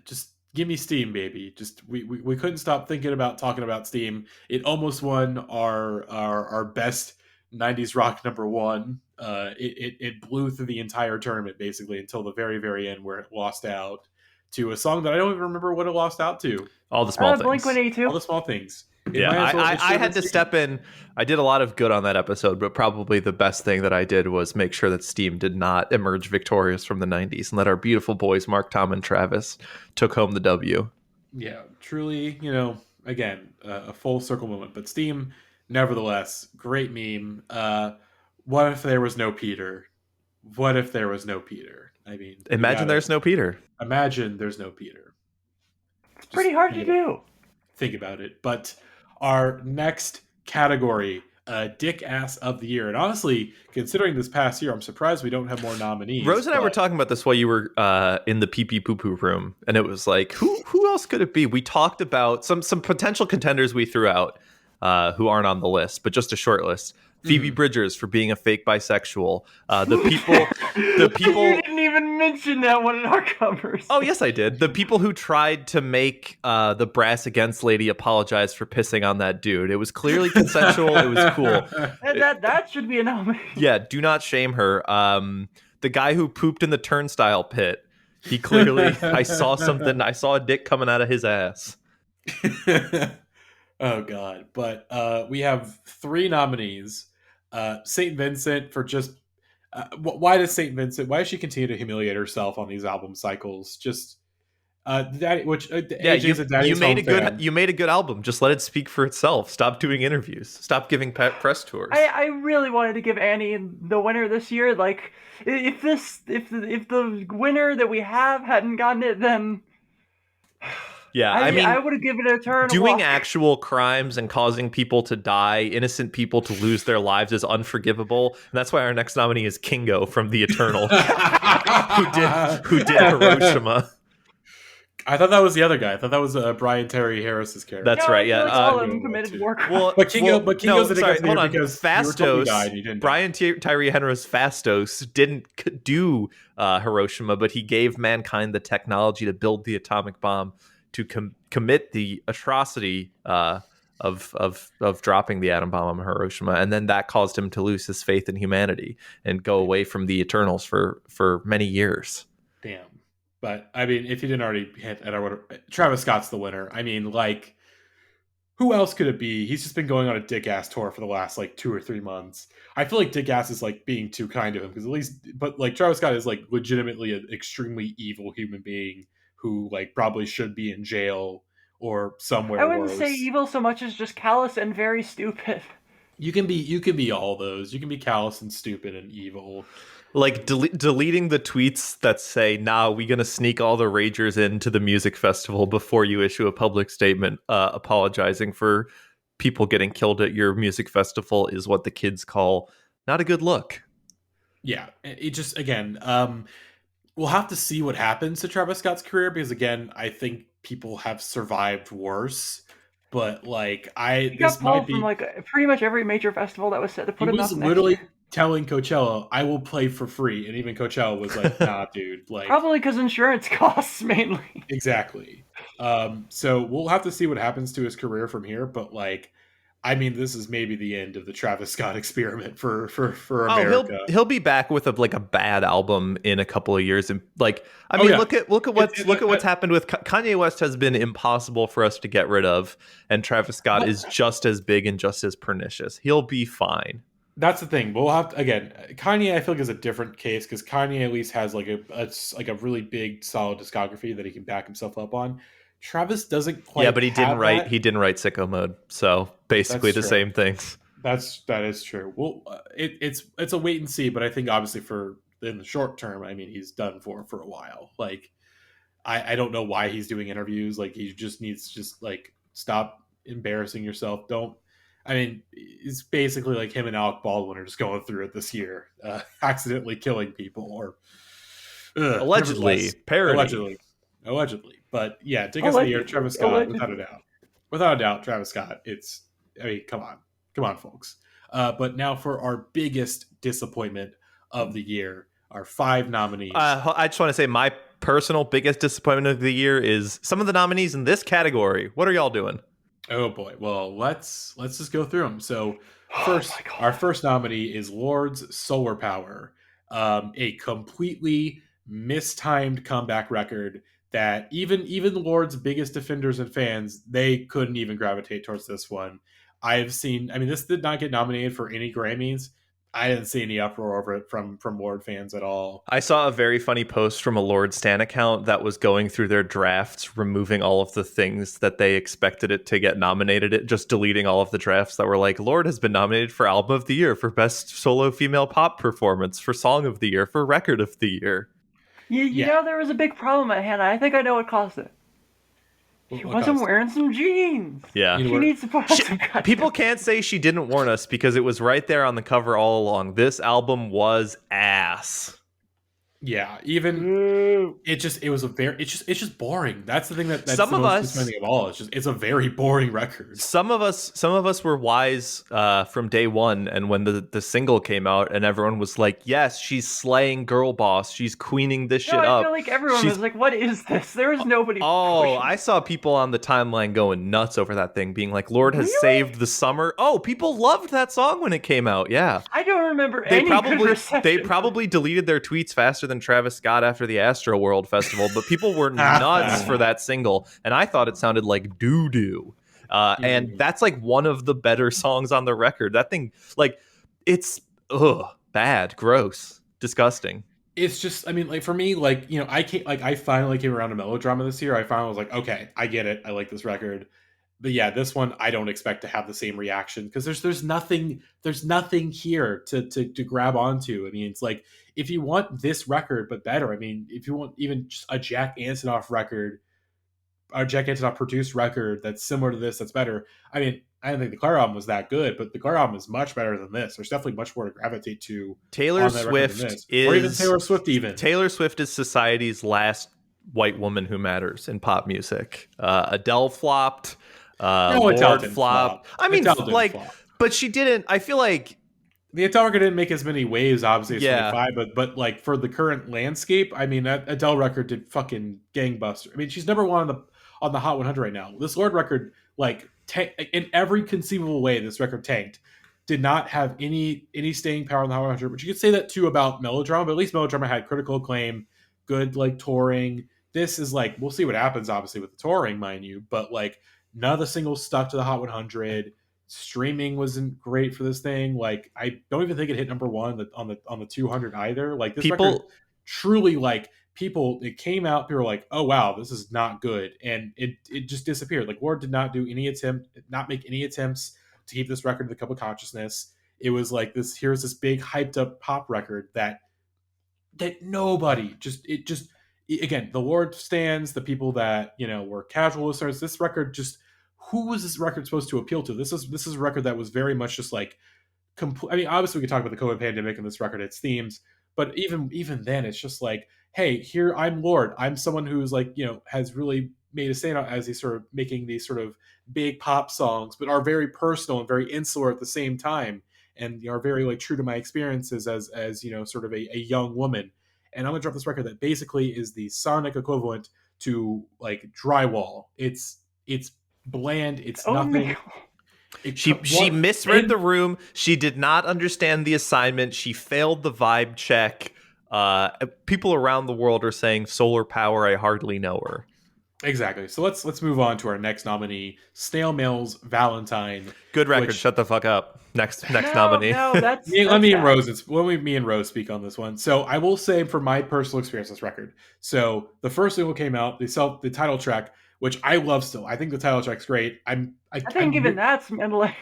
Just give me Steam, baby. Just we couldn't stop thinking about talking about Steam. It almost won our best 90s rock number one. It blew through the entire tournament basically until the very, very end, where it lost out to a song that I don't even remember what it lost out to. All the small things. Blink-182. All the small things. I had to step in. I did a lot of good on that episode, but probably the best thing that I did was make sure that Steam did not emerge victorious from the 90s, and that our beautiful boys, Mark, Tom, and Travis, took home the W. Yeah, truly, again, a full circle moment. But Steam, nevertheless, great meme. What if there was no Peter? What if there was no Peter? I mean, imagine there's no Peter. Imagine there's no Peter. It's pretty hard to do. Think about it. But our next category Dickass of the Year. And honestly, considering this past year, I'm surprised we don't have more nominees. Rose and I were talking about this while you were in the pee pee poo poo room, and it was like, who else could it be? We talked about some potential contenders we threw out who aren't on the list, but just a short list. Phoebe Bridgers for being a fake bisexual. The people. You didn't even mention that one in our covers. Oh yes, I did. The people who tried to make the Brass Against lady apologize for pissing on that dude. It was clearly consensual. It was cool. That should be a nomination. Yeah, do not shame her. The guy who pooped in the turnstile pit. He clearly. I saw something. I saw a dick coming out of his ass. Oh God! But we have 3 nominees. St. Vincent for just why does St. Vincent? Why does she continue to humiliate herself on these album cycles? Just Daddy, which you made a good you made a good album. Just let it speak for itself. Stop doing interviews. Stop giving press tours. I really wanted to give Annie the winner this year. Like if the winner that we have hadn't gotten it, then. Yeah, I mean, I would have given it a turn. Doing actual crimes and causing people to die, innocent people to lose their lives, is unforgivable. And that's why our next nominee is Kingo from The Eternal, who did Hiroshima. I thought that was the other guy. I thought that was Brian Terry Harris's character. That's right. Yeah. All of them committed war crimes. But Kingo's hold on. Fastos. Brian Tyree Henry's Fastos didn't do Hiroshima, but he gave mankind the technology to build the atomic bomb to commit the atrocity of dropping the atom bomb on Hiroshima, and then that caused him to lose his faith in humanity and go away from the Eternals for many years. Damn. But I mean, if you didn't already hit at Travis Scott's the winner. I mean, like, who else could it be? He's just been going on a Dickass tour for the last like 2 or 3 months. I feel like Dickass is like being too kind to him but like Travis Scott is like legitimately an extremely evil human being who like probably should be in jail or somewhere. I wouldn't say evil so much as just callous and very stupid. You can be all those. You can be callous and stupid and evil. Like deleting the tweets that say, "Nah, we gonna sneak all the ragers into the music festival before you issue a public statement apologizing for people getting killed at your music festival," is what the kids call not a good look. Yeah, it just again. We'll have to see what happens to Travis Scott's career because, again, I think people have survived worse. But like, he got pulled from like pretty much every major festival that was set to put him up. He was literally telling Coachella, "I will play for free," and even Coachella was like, "Nah, dude." Like, probably because insurance costs mainly. Exactly. So we'll have to see what happens to his career from here. But like, I mean, this is maybe the end of the Travis Scott experiment for America. He'll be back with a bad album in a couple of years, and like, I mean, look at what's happened with Kanye West. Has been impossible for us to get rid of, and Travis Scott is just as big and just as pernicious. He'll be fine. That's the thing. We'll have to, again, Kanye, I feel like is a different case because Kanye at least has like a really big solid discography that he can back himself up on. Travis doesn't quite. Yeah, but he didn't write Sicko Mode, so basically the same things. That is true. Well, it's a wait and see, but I think obviously in the short term, I mean, he's done for a while. Like, I don't know why he's doing interviews. Like, he just needs to just like stop embarrassing yourself. Don't. I mean, it's basically like him and Alec Baldwin are just going through it this year, accidentally killing people or allegedly parody. Allegedly. But yeah, Dickass of the Year, Travis Scott, without a doubt, Travis Scott. Come on, folks. But now for our biggest disappointment of the year, our 5 nominees. I just want to say my personal biggest disappointment of the year is some of the nominees in this category. What are y'all doing? Oh boy. Well, let's just go through them. So first, our first nominee is Lord's Solar Power, a completely mistimed comeback record that even Lord's biggest defenders and fans, they couldn't even gravitate towards this one. This did not get nominated for any Grammys. I didn't see any uproar over it from Lord fans at all. I saw a very funny post from a Lord Stan account that was going through their drafts, removing all of the things that they expected it to get nominated, just deleting all of the drafts that were like, Lord has been nominated for Album of the Year, for Best Solo Female Pop Performance, for Song of the Year, for Record of the Year. You know, there was a big problem at hand. I think I know what caused it. She wasn't wearing some jeans. Yeah. She needs to put on some people can't say she didn't warn us because it was right there on the cover all along. This album was ass. Yeah, even it's just boring. That's the thing that's some the of most us disappointing of all. It's a very boring record. Some of us were wise from day one, and when the single came out, and everyone was like, "Yes, she's slaying girl boss. She's queening this shit up." I feel like everyone was like, "What is this?" There was nobody. Oh, I saw people on the timeline going nuts over that thing, being like, "Lord has saved the summer." Oh, people loved that song when it came out. Yeah, I don't remember any good reception. They probably deleted their tweets faster than Travis Scott after the Astro World Festival, but people were nuts for that single, and I thought it sounded like doo-doo. And that's like one of the better songs on the record. That thing, like, it's bad, gross, disgusting. It's just, I mean, like, for me, like, you know, I finally came around to Melodrama this year. I finally was like, okay, I get it. I like this record. But yeah, this one I don't expect to have the same reaction because there's nothing here to grab onto. I mean, it's like, if you want this record but better, I mean, if you want even just a Jack Antonoff record, or Jack Antonoff produced record that's similar to this, that's better. I mean, I don't think the Claire album was that good, but the Claire album is much better than this. There's definitely much more to gravitate to. Taylor Swift or even Taylor Swift. Taylor Swift is society's last white woman who matters in pop music. Adele flopped. Adele didn't flop. I mean, like, but she didn't. I feel like the Adele record didn't make as many waves, obviously, as 25, but like for the current landscape, I mean, that Adele record did fucking gangbuster. I mean, she's number one on the Hot 100 right now. This Lorde record, like, in every conceivable way, this record tanked. Did not have any staying power on the Hot 100, but you could say that too about Melodrama. But at least Melodrama had critical acclaim, good like touring. This is like, we'll see what happens, obviously, with the touring, mind you, but like none of the singles stuck to the Hot 100. Streaming wasn't great for this thing. Like, I don't even think it hit number one on the 200 either. Like, this record truly, like, it came out, people were like, oh wow, this is not good, and it just disappeared. Like, Lorde did not make any attempts to keep this record in the cup of consciousness. It was like here's this big hyped up pop record that nobody again, the Lorde stands, the people that, you know, were casual listeners, this record just, who was this record supposed to appeal to? This is a record that was very much just like I mean, obviously we could talk about the COVID pandemic and this record, its themes, but even then, it's just like, hey, here, I'm Lorde. I'm someone who's like, you know, has really made a stand out as he's sort of making these sort of big pop songs, but are very personal and very insular at the same time, and, you know, are very like true to my experiences as you know, sort of a young woman. And I'm gonna drop this record that basically is the sonic equivalent to like Drywall. It's bland. It's nothing. She misread the room. She did not understand the assignment. She failed the vibe check. People around the world are saying solar power. I hardly know her. Exactly. So let's move on to our next nominee, Snail Mail's Valentine. Good record. Shut the fuck up. Next nominee. No, that's let me and Rose speak on this one. So I will say, for my personal experience, this record. So the first single came out. The title track, which I love still. I think the title track's great. I think even that's like.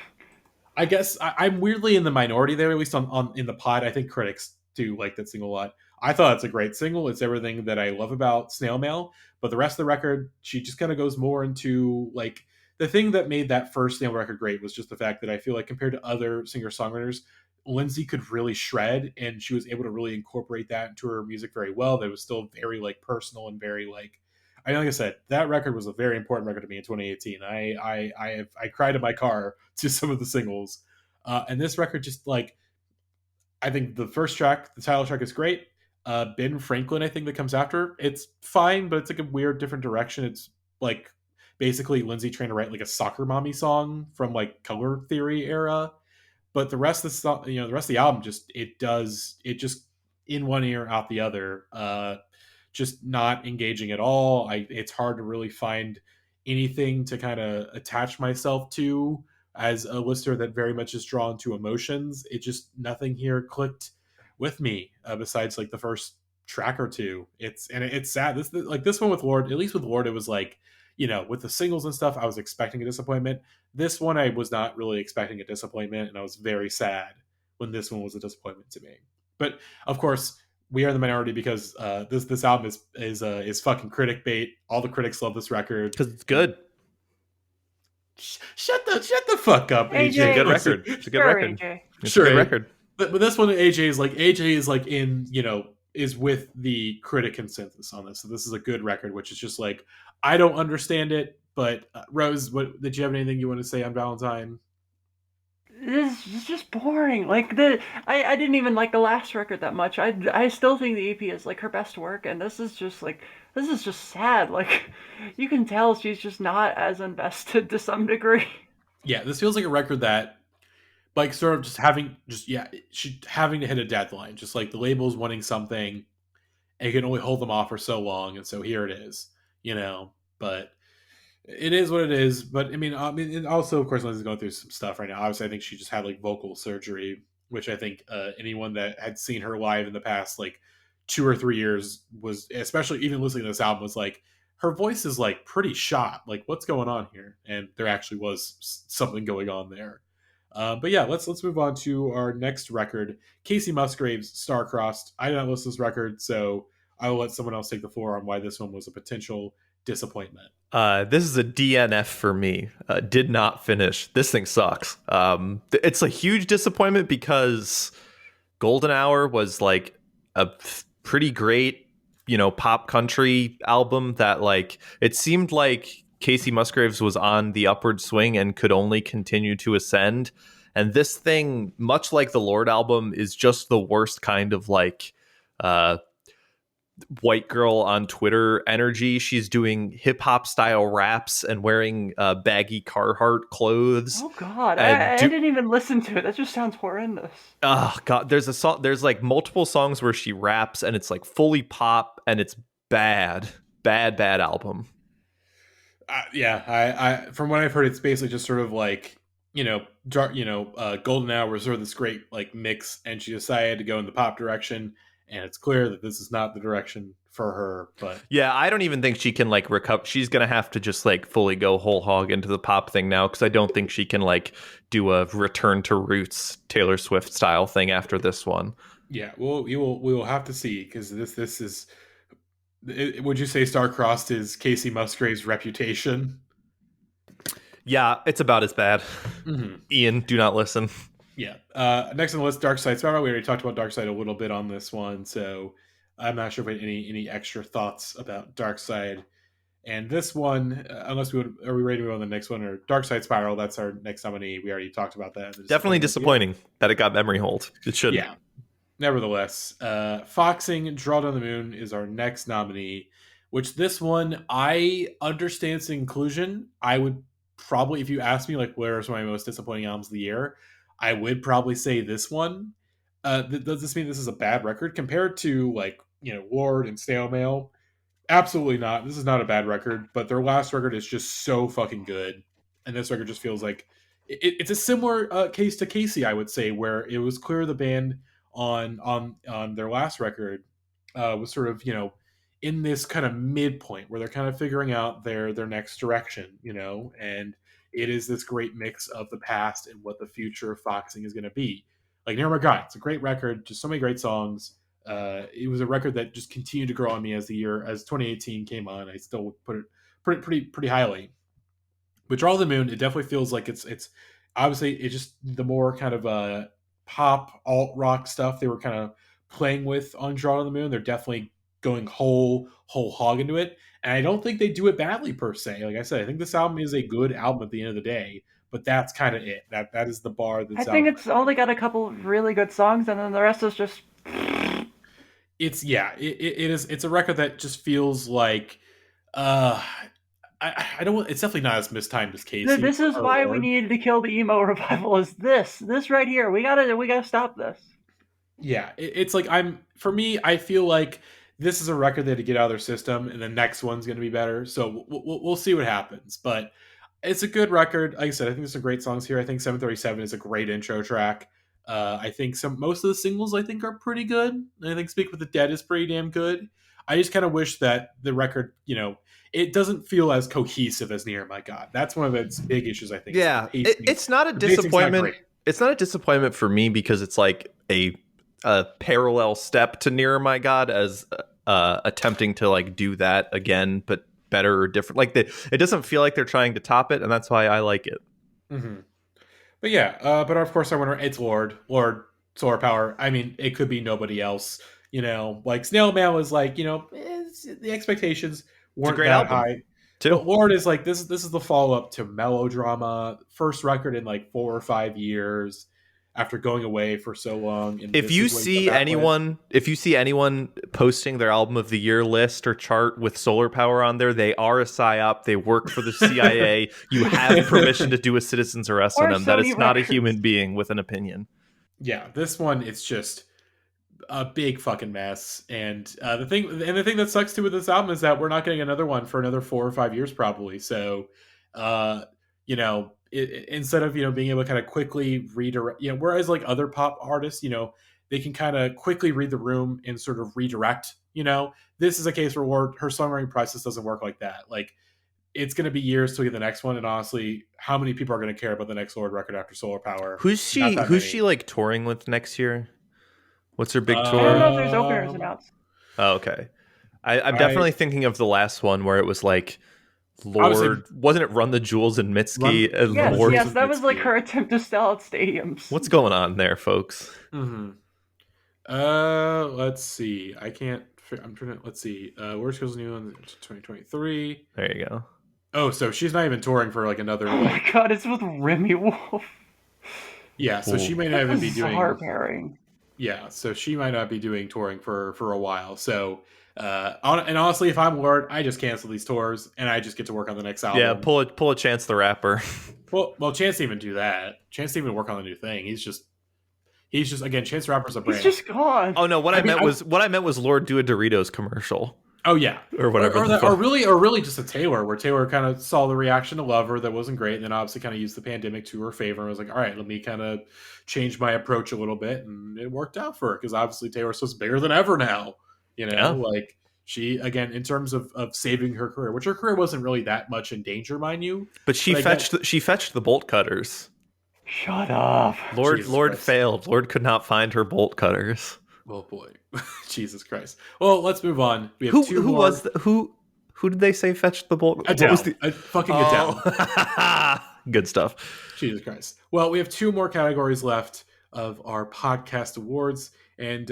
I guess I'm weirdly in the minority there, at least on in the pod. I think critics do like that single a lot. I thought it's a great single. It's everything that I love about Snail Mail. But the rest of the record, she just kind of goes more into like, the thing that made that first Snail record great was just the fact that I feel like compared to other singer-songwriters, Lindsay could really shred, and she was able to really incorporate that into her music very well. That was still very like personal and very like I said, that record was a very important record to me in 2018. I cried in my car to some of the singles, and this record just like, I think the first track, the title track, is great. Ben Franklin, I think, that comes after, it's fine, but it's like a weird different direction. It's like basically Lindsay trying to write like a soccer mommy song from like Color Theory era. But the rest of the album just in one ear out the other. Just not engaging at all. It's hard to really find anything to kind of attach myself to as a listener that very much is drawn to emotions. It just, nothing here clicked with me besides like the first track or two. It's sad. This one with Lorde, at least with Lorde, it was like, you know, with the singles and stuff, I was expecting a disappointment. This one, I was not really expecting a disappointment, and I was very sad when this one was a disappointment to me. But of course, we are in the minority because this album is fucking critic bait. All the critics love this record because it's good. Shut the fuck up, AJ. It's a good record. It's a good record. AJ. It's a good record. But this one, AJ is like in, is with the critic consensus on this. So this is a good record, which is just like, I don't understand it. But Rose, did you have anything you want to say on Valentine? This is just boring. Like I didn't even like the last record that much. I still think the EP is like her best work, and this is just sad. Like you can tell she's just not as invested to some degree. Yeah, this feels like a record that, like, sort of just having to hit a deadline. Just like the label's wanting something, and you can only hold them off for so long, and so here it is. But it is what it is. But I mean, and also, of course, Lindsay's going through some stuff right now. Obviously, I think she just had like vocal surgery, which I think anyone that had seen her live in the past like 2 or 3 years was, especially even listening to this album, was like, her voice is like pretty shot. Like, what's going on here? And there actually was something going on there. But yeah, let's move on to our next record, Casey Musgrave's Star-Crossed. I did not listen to this record, so I will let someone else take the floor on why this one was a potential disappointment. This is a DNF for me. Did not finish. This thing sucks. It's a huge disappointment because Golden Hour was like a pretty great, pop country album that like it seemed like Casey Musgraves was on the upward swing and could only continue to ascend. And this thing, much like the Lord album, is just the worst kind of like white girl on Twitter energy. She's doing hip hop style raps and wearing baggy Carhartt clothes. Oh God, I didn't even listen to it. That just sounds horrendous. Oh God, there's like multiple songs where she raps and it's like fully pop and it's bad album. I from what I've heard, it's basically just sort of like, Golden Hour was sort of this great like mix, and she decided to go in the pop direction, and it's clear that this is not the direction for her. But yeah, I don't even think she can like recover. She's gonna have to just like fully go whole hog into the pop thing now, because I don't think she can like do a return to roots Taylor Swift style thing after this one. Yeah, we will have to see, because this is. Would you say Star-Crossed is Casey Musgrave's Reputation? Yeah, it's about as bad. Mm-hmm. Ian, do not listen. Yeah. Next on the list, Dark Side Spiral. We already talked about Dark Side a little bit on this one, so I'm not sure if we had any extra thoughts about Dark Side. And this one, are we ready to move on to the next one, or Dark Side Spiral? That's our next nominee. We already talked about that. Definitely disappointing that it got memory hold. It shouldn't. Yeah. Nevertheless, Foxing Draw Down the Moon is our next nominee, which this one, I understand its inclusion. I would probably, if you ask me, like, where are some of my most disappointing albums of the year, I would probably say this one. Does this mean this is a bad record? Compared to, like, Lord and Stale Mail? Absolutely not. This is not a bad record, but their last record is just so fucking good. And this record just feels like it's a similar case to Casey, I would say, where it was clear the band on their last record was sort of in this kind of midpoint where they're kind of figuring out their next direction, and it is this great mix of the past and what the future of Foxing is going to be. Like, Near My God, it's a great record, just so many great songs. It was a record that just continued to grow on me as 2018 came on. I still put it pretty highly. But Draw the Moon, it definitely feels like it's obviously it's just the more kind of pop alt rock stuff they were kind of playing with on Draw to the Moon. They're definitely going whole hog into it, and I don't think they do it badly per se. Like I said, I think this album is a good album at the end of the day, but that's kind of it. That is the bar. I think it's only got a couple of really good songs, and then the rest is just. It's a record that just feels like I don't. It's definitely not as mistimed as Casey. This is why we needed to kill the emo revival. Is this right here? We gotta stop this. Yeah, it's like for me, I feel like this is a record they had to get out of their system, and the next one's going to be better. So we'll see what happens. But it's a good record. Like I said, I think there's some great songs here. I think 737 is a great intro track. I think most of the singles I think are pretty good. And I think Speak with the Dead is pretty damn good. I just kind of wish that the record, it doesn't feel as cohesive as Near My God. That's one of its big issues, I think. Yeah, it's not a disappointment. It's not a disappointment for me because it's like a a parallel step to Nearer My God as attempting to like do that again, but better or different. Like it doesn't feel like they're trying to top it, and that's why I like it. Mm-hmm. But yeah, but of course I wonder, it's Lord Solar Power. I mean, it could be nobody else. Like Snail Mail is like, the expectations weren't great that album, high. too. But Lord is like, this is the follow up to Melodrama, first record in like 4 or 5 years after going away for so long. And If you see anyone posting their album of the year list or chart with Solar Power on there, they are a psyop. They work for the CIA. You have permission to do a citizen's arrest on them. That is not a human being with an opinion. Yeah, this one, it's just a big fucking mess. And the thing that sucks too with this album is that we're not getting another one for another 4 or 5 years probably. So, instead of being able to kind of quickly redirect, whereas like other pop artists, they can kind of quickly read the room and sort of redirect. This is a case where her songwriting process doesn't work like that. Like, it's going to be years till we get the next one, and honestly, how many people are going to care about the next Lord record after Solar Power? Who's she like touring with next year? What's her big tour? I don't know if there's openers announced. Oh, okay. I'm definitely thinking of the last one where it was like Lord, wasn't it Run the Jewels and Mitski? Yes, that was like her attempt to sell out stadiums. What's going on there, folks? Mm-hmm. Let's see. I'm trying to. Let's see. Where's Girls New in 2023? There you go. Oh, so she's not even touring for like another. Oh my god, it's with Remy Wolf. Yeah, so she may not even be doing. Pairing. Yeah, so she might not be doing touring for a while. So, and honestly, if I'm Lord, I just cancel these tours and I just get to work on the next album. Yeah, pull a Chance the Rapper. well, Chance didn't even do that. Chance didn't even work on the new thing. He's just again, Chance the Rapper's a brand. He's just gone. Oh no, what I meant was Lord do a Doritos commercial. Oh yeah, or whatever, or really just a Taylor, where Taylor kind of saw the reaction to Lover that wasn't great, and then obviously kind of used the pandemic to her favor and was like, all right, let me kind of change my approach a little bit, and it worked out for her because obviously Taylor Swift's bigger than ever now. Like she, again, in terms of saving her career, which her career wasn't really that much in danger, mind you. But she fetched the bolt cutters. Shut up. Lord failed. Lord could not find her bolt cutters. Oh boy, Jesus Christ. Well, let's move on. We have two more. Who did they say fetched the bolt? Adele. Fucking Adele. Good stuff. Jesus Christ. Well, we have 2 more categories left of our podcast awards, and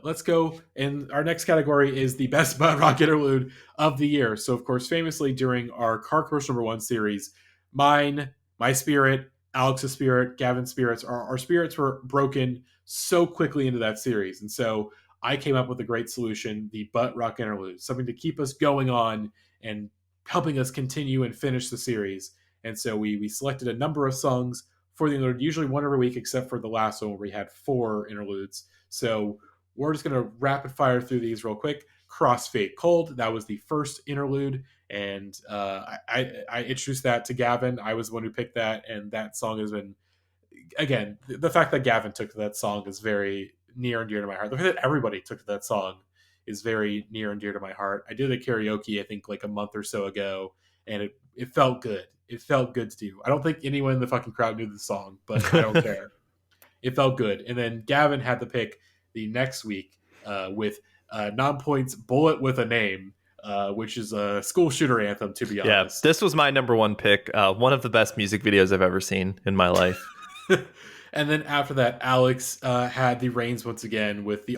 let's go. And our next category is the best Butt Rock Interlude of the year. So, of course, famously during our Car Commercial #1 series, my spirit, Alex's spirit, Gavin's spirits, our spirits were broken so quickly into that series. And so I came up with a great solution, the Butt Rock Interlude, something to keep us going on and helping us continue and finish the series. And so we selected a number of songs for the interlude, usually one every week, except for the last one where we had 4 interludes. So we're just going to rapid fire through these real quick. Crossfade Cold, that was the first interlude. And I introduced that to Gavin. I was the one who picked that. And that song has been, again, the fact that Gavin took to that song is very near and dear to my heart. The fact that everybody took to that song is very near and dear to my heart. I did the karaoke, I think, like a month or so ago, and it felt good. It felt good to do. I don't think anyone in the fucking crowd knew the song, but I don't care. It felt good. And then Gavin had to pick the next week with Non-Point's Bullet with a Name, which is a school shooter anthem, to be honest. Yeah, this was my number 1 pick. One of the best music videos I've ever seen in my life. And then after that, Alex had the reins once again with the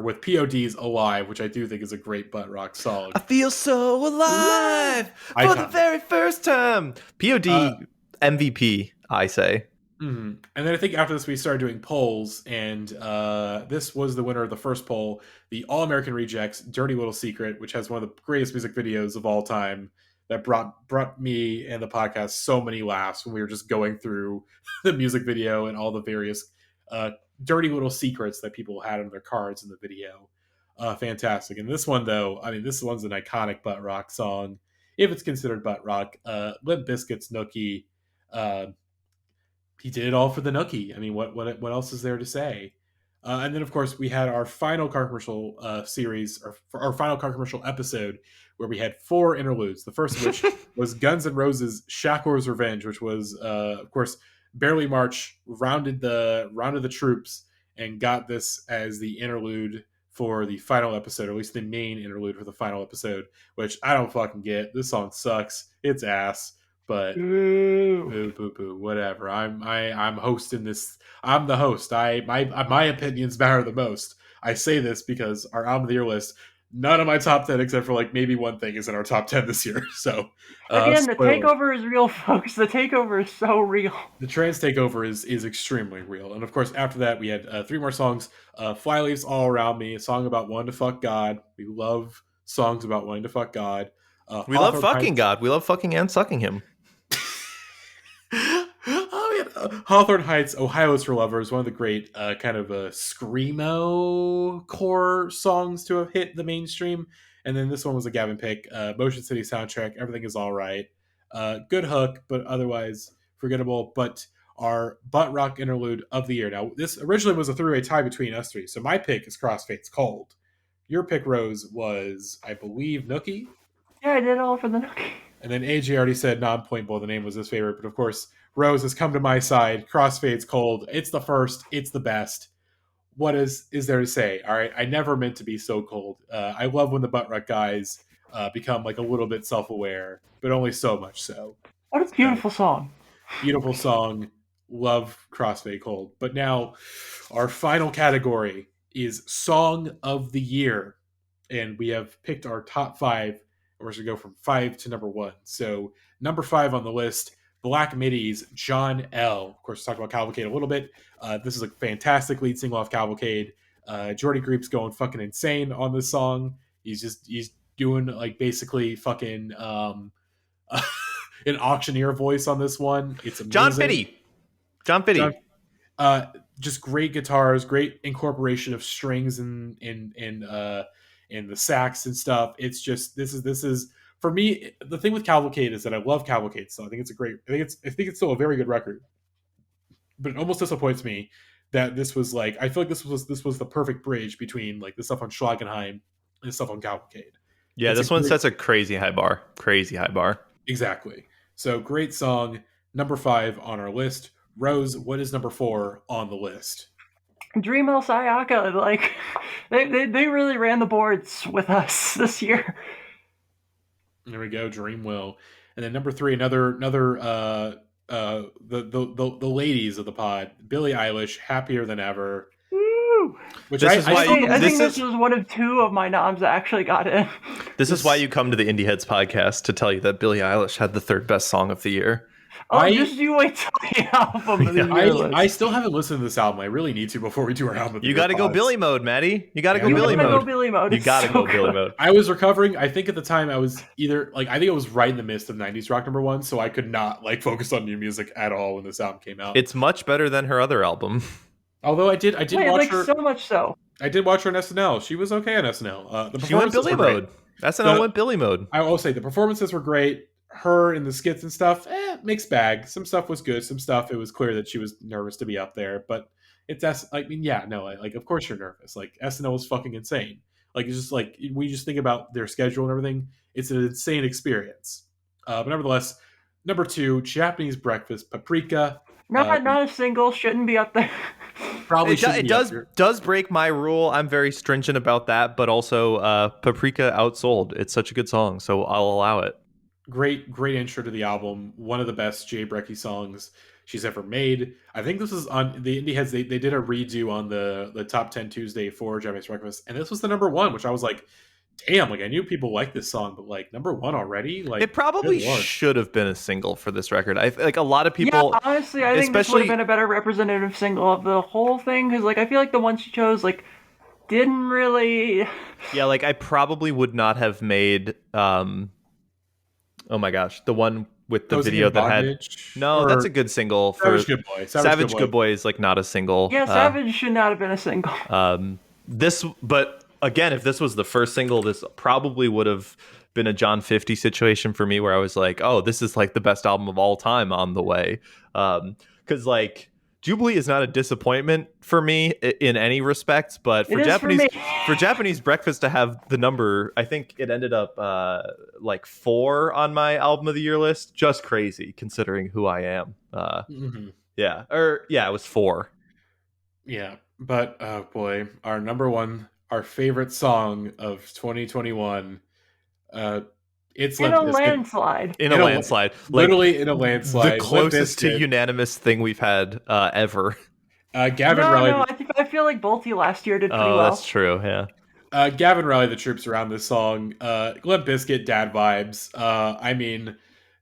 with POD's "Alive," which I do think is a great butt rock song. I feel so alive for the very first time. POD MVP, I say. Mm-hmm. And then I think after this, we started doing polls, and this was the winner of the first poll: the All American Rejects "Dirty Little Secret," which has one of the greatest music videos of all time. That brought me and the podcast so many laughs when we were just going through the music video and all the various dirty little secrets that people had in their cards in the video. Fantastic. And this one, though, I mean, this one's an iconic butt rock song, if it's considered butt rock. Limp Bizkit's Nookie. He did it all for the Nookie. I mean, what else is there to say? And then, of course, we had our final car commercial series, or our final car commercial episode, where we had 4 interludes. The first of which was Guns N' Roses' Shackler's Revenge, which was, of course, Barely March rounded the troops and got this as the interlude for the final episode, or at least the main interlude for the final episode, which I don't fucking get. This song sucks. It's ass. But boo, whatever. I'm hosting this. I'm the host. My opinions matter the most. I say this because our album of the year list, none of my top 10 except for like maybe one thing is in our top 10 this year. So again, the takeover is real, folks. The takeover is so real. The trans takeover is extremely real. And of course, after that, we had 3 more songs. Flyleaves All Around Me, a song about wanting to fuck God. We love songs about wanting to fuck God. We love fucking God. We love fucking and sucking him. Hawthorne Heights, Ohio is for Lovers, one of the great kind of screamo core songs to have hit the mainstream. And then this one was a Gavin pick. Motion City soundtrack, Everything Is All Right. Good hook, but otherwise forgettable. But our Butt Rock Interlude of the year. Now, this originally was a 3-way tie between us 3. So my pick is Crossfade's Cold. Your pick, Rose, was, I believe, Nookie? Yeah, I did all for the Nookie. And then AJ already said Non-Point Ball, the name was his favorite. But of course, Rose has come to my side. Crossfade's Cold. It's the first. It's the best. What is there to say? All right. I never meant to be so cold. I love when the Butt Rock guys become like a little bit self-aware, but only so much so. What a beautiful song. Beautiful song. Love Crossfade Cold. But now our final category is Song of the Year. And we have picked our top 5. We're going to go from 5 to number 1. So number 5 on the list, Black Midi's John L. Of course, talk about Cavalcade a little bit. This is a fantastic lead single off Cavalcade. Jordy Creep's going fucking insane on this song. He's doing like basically fucking an auctioneer voice on this one. It's amazing. John Fitty. Just great guitars, great incorporation of strings and the sax and stuff. It's just this is for me, the thing with Cavalcade is that I love Cavalcade, so I think it's still a very good record. But it almost disappoints me that this was like, I feel like this was the perfect bridge between like the stuff on Schlagenheim and the stuff on Cavalcade. Yeah, this one sets a crazy high bar. Exactly. So great song, number 5 on our list. Rose, what is number 4 on the list? Dream El Sayaka, like they really ran the boards with us this year. There we go, Dream Will. And then number 3, another the ladies of the pod, Billie Eilish, Happier Than Ever. Woo! Which I think this was one of 2 of my noms that actually got in. This is why you come to the Indieheads podcast, to tell you that Billie Eilish had the 3rd best song of the year. Just you wait till the album of the year. I still haven't listened to this album. I really need to before we do our album of the year. You got to go Billy mode, Matty. You got to go Billy mode. You got to go Billy mode. I was recovering. I think at the time I was either like, I think it was right in the midst of 90s rock number 1, so I could not like focus on new music at all when this album came out. It's much better than her other album. Although I did watch her so much so. I did watch her on SNL. She was okay on SNL. She went Billy mode. SNL went Billy mode. I will say the performances were great. Her in the skits and stuff, mixed bag. Some stuff was good. Some stuff, it was clear that she was nervous to be up there. But it's, of course you're nervous. Like, SNL was fucking insane. Like, it's just like, we just think about their schedule and everything. It's an insane experience. But nevertheless, number 2, Japanese Breakfast, Paprika. Not a single, shouldn't be up there. Probably it does break my rule. I'm very stringent about that. But also, Paprika outsold. It's such a good song, so I'll allow it. Great intro to the album. One of the best Jay Brecky songs she's ever made. I think this was on the Indieheads. They did a redo on the Top 10 Tuesday for Japanese Breakfast, and this was the number 1, which I was like, damn, like I knew people liked this song, but like number 1 already? Like, it probably should have been a single for this record. I like a lot of people. Yeah, honestly, I think this would have been a better representative single of the whole thing, because like I feel like the one she chose like didn't really. Yeah, like I probably would not have made. Oh my gosh, the one with the video that Bondage, had that's a good single for Savage Good Boy. Savage Good Boy is like not a single. Yeah, Savage should not have been a single. But again, if this was the first single, this probably would have been a John 50 situation for me, where I was like, oh, this is like the best album of all time on the way. Because like Jubilee is not a disappointment for me in any respect, but for Japanese Breakfast to have the number, I think it ended up like 4 on my album of the year list. Just crazy considering who I am. Yeah, it was 4. Yeah, But oh boy, our number one, our favorite song of 2021. Uh, it's In Limp a Bizkit. landslide. In a landslide, Literally in a the landslide. Limp closest to Bizkit. unanimous thing we've had ever. Gavin No, rallied. no, I feel like Bolty last year did pretty Oh, well. that's true. Yeah. Gavin rallied the troops around this song. Limp Bizkit, dad vibes. I mean,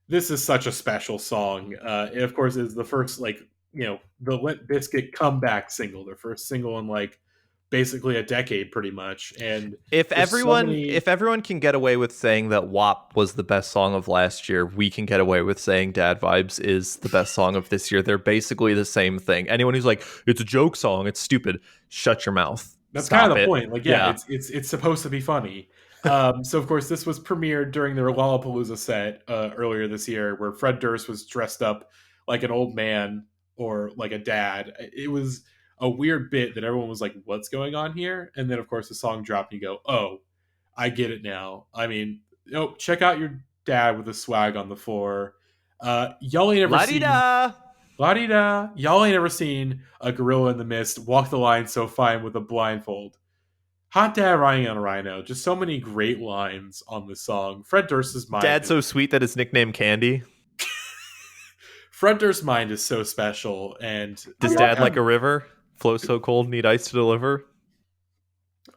this is such a special song. It, of course, is the first, like, the Limp Bizkit comeback single, their first single in, like, basically a decade, pretty much. And If there's so everyone many... if everyone can get away with saying that WAP was the best song of last year, we can get away with saying Dad Vibes is the best song of this year. They're basically the same thing. Anyone who's like, it's a joke song, it's stupid, shut your mouth. That's Stop kind of the it. point. Like, yeah, it's supposed to be funny. So of course this was premiered during their Lollapalooza set earlier this year, where Fred Durst was dressed up like an old man or like a dad. It was a weird bit that everyone was like, "What's going on here?" And then of course the song dropped, and you go, "Oh, I get it now." I mean, check out your dad with the swag on the floor. Y'all ain't ever seen La-di-da! La-di-da. Y'all ain't ever seen a gorilla in the mist walk the line so fine with a blindfold. Hot dad riding on a rhino. Just so many great lines on this song. Fred Durst's mind. Dad's so sweet that his nickname Candy. Fred Durst's mind is so special. And Does dad like a river? Flow so cold, need ice to deliver?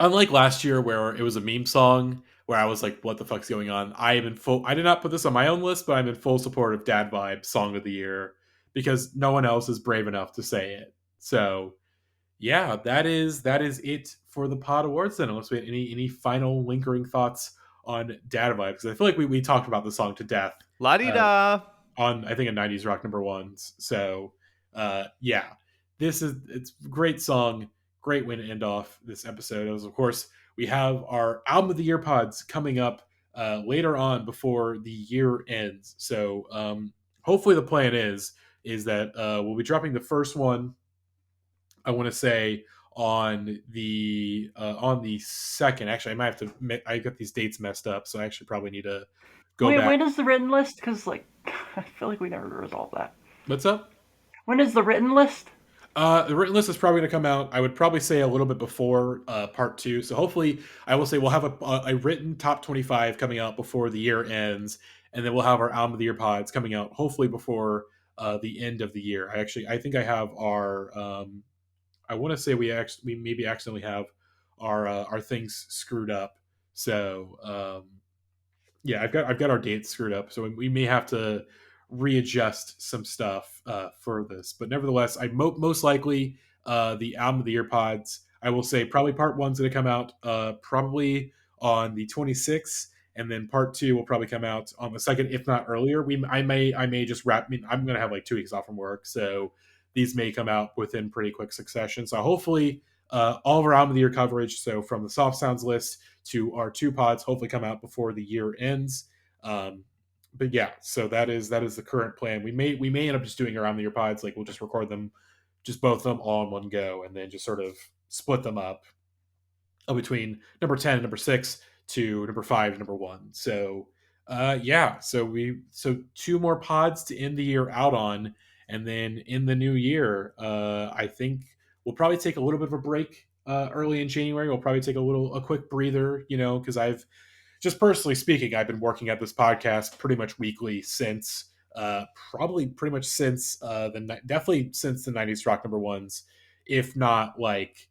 Unlike last year where it was a meme song where I was like, what the fuck's going on? I did not put this on my own list, but I'm in full support of Dad Vibe Song of the Year because no one else is brave enough to say it. So yeah, that is it for the Pod Awards then, unless we had any final lingering thoughts on Dad Vibe, because I feel like we talked about the song to death. La-di-da! On I think a 90s rock number ones. So yeah, it's a great song, great way to end off this episode. As of course we have our album of the year pods coming up later on before the year ends. So hopefully the plan is that we'll be dropping the first one, I want to say, on the second. Actually, I might have to. I got these dates messed up, so I actually probably need to go back. When is the written list? Because like, I feel like we never resolved that. What's up? When is the written list? The written list is probably going to come out, I would probably say, a little bit before part 2. So hopefully, I will say we'll have a written top 25 coming out before the year ends, and then we'll have our album of the year pods coming out hopefully before the end of the year. I think I have our. I want to say we maybe accidentally have our things screwed up. So yeah, I've got our dates screwed up, so we may have to readjust some stuff for this. But nevertheless, I most likely the album of the year pods, I will say probably part one's going to come out probably on the 26th, and then part 2 will probably come out on the 2nd, if not earlier. I may just wrap. I mean, I'm going to have like 2 weeks off from work, so these may come out within pretty quick succession. So hopefully all of our album of the year coverage, so from the soft sounds list to our 2 pods, hopefully come out before the year ends. But yeah, so that is the current plan. We may end up just doing our album of the year pods, like we'll just record them, just both of them all in one go, and then just sort of split them up between number 10 and number 6 to number 5 and number 1. So yeah, so 2 more pods to end the year out on. And then in the new year, I think we'll probably take a little bit of a break early in January. We'll probably take a quick breather, because I've just personally speaking, I've been working at this podcast pretty much weekly since probably pretty much since definitely since the 90s rock number ones, if not like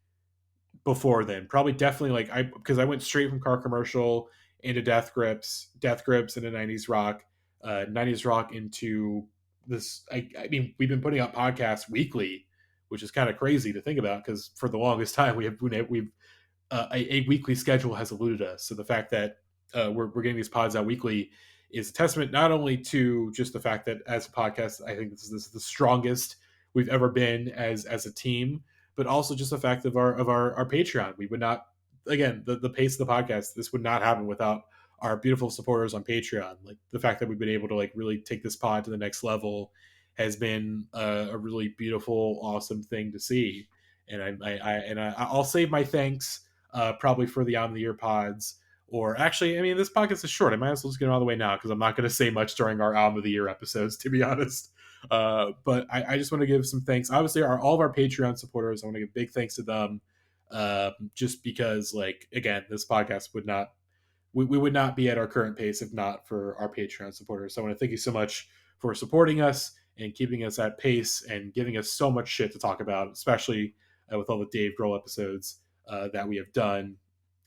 before then. Probably definitely because I went straight from Car Commercial into Death Grips into 90s rock, 90s rock into this. I mean, we've been putting out podcasts weekly, which is kind of crazy to think about, because for the longest time we've a weekly schedule has eluded us. So the fact that we're getting these pods out weekly is a testament not only to just the fact that as a podcast, I think this is the strongest we've ever been as a team, but also just the fact of our Patreon. We would not, again, the pace of the podcast, this would not happen without our beautiful supporters on Patreon. Like the fact that we've been able to like really take this pod to the next level has been a really beautiful, awesome thing to see. And I'll save my thanks probably for the album of the year pods. Or actually, I mean, this podcast is short. I might as well just get it all the way now, because I'm not going to say much during our album of the year episodes, to be honest. But I just want to give some thanks. Obviously, all of our Patreon supporters, I want to give big thanks to them. Just because, like, again, this podcast would not, we would not be at our current pace if not for our Patreon supporters. So I want to thank you so much for supporting us and keeping us at pace and giving us so much shit to talk about, especially with all the Dave Grohl episodes that we have done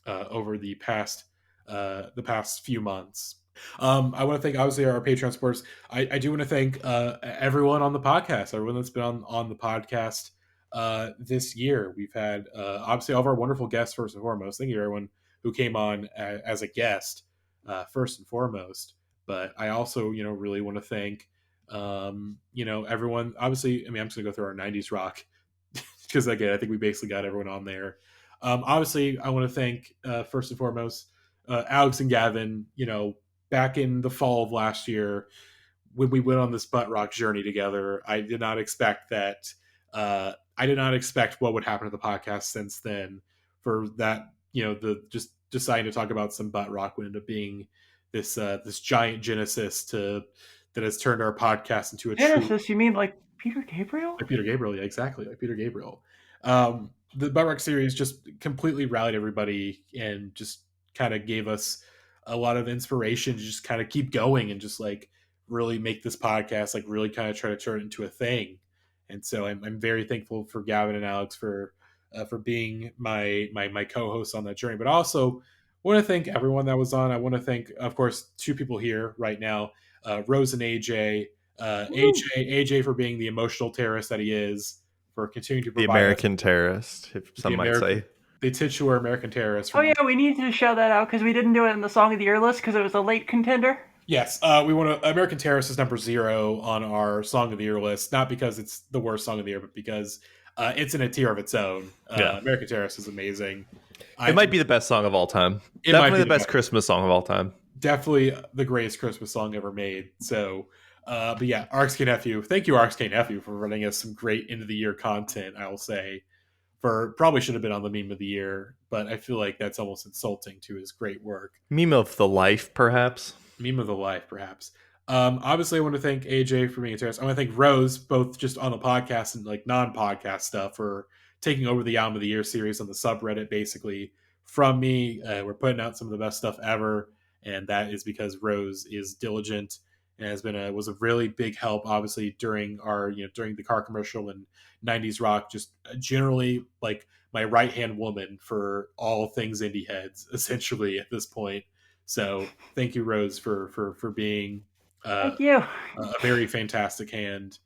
over the past few months. I want to thank obviously our Patreon supporters. I do want to thank everyone on the podcast, everyone that's been on the podcast this year. We've had obviously all of our wonderful guests first and foremost. Thank you everyone who came on as a guest first and foremost. But I also really want to thank everyone. Obviously, I mean I'm just gonna go through our '90s rock because again I think we basically got everyone on there. Obviously, I want to thank first and foremost Alex and Gavin. Back in the fall of last year, when we went on this butt rock journey together, I did not expect that. I did not expect what would happen to the podcast since then. For that, the just deciding to talk about some butt rock would end up being this giant genesis that has turned our podcast into a Genesis? true, You mean like Peter Gabriel? like Peter Gabriel, yeah, exactly, like Peter Gabriel. The butt rock series just completely rallied everybody and just kind of gave us a lot of inspiration to just kind of keep going and just like really make this podcast like really kind of try to turn it into a thing. And so I'm very thankful for Gavin and Alex for being my co-hosts on that journey. But also want to thank everyone that was on. I want to thank, of course, two people here right now, Rose and AJ. AJ for being the emotional terrorist that he is, for continuing to The provide American terrorist, if some might say. The titular American terrorist. Oh yeah, we need to shout that out because we didn't do it in the Song of the Year list because it was a late contender. Yes, we want to. American Terrorist is number 0 on our Song of the Year list, not because it's the worst song of the year, but because it's in a tier of its own. American Terrorist is amazing. It might be the best song of all time. Definitely the best Christmas song of all time. Definitely the greatest Christmas song ever made. So, but yeah, RXK Nephew. Thank you, RXK Nephew, for running us some great end of the year content. I will say, probably should have been on the meme of the year, but I feel like that's almost insulting to his great work. Meme of the life, perhaps. Meme of the life, perhaps. Obviously, I want to thank AJ for being a terrorist. I want to thank Rose, both just on the podcast and like non-podcast stuff, for taking over the Album of the Year series on the subreddit, basically from me. We're putting out some of the best stuff ever, and that is because Rose is diligent and was a really big help, obviously during the car commercial and '90s rock, just generally like my right hand woman for all things Indieheads, essentially at this point. So thank you, Rose, for being Thank you. a very fantastic hand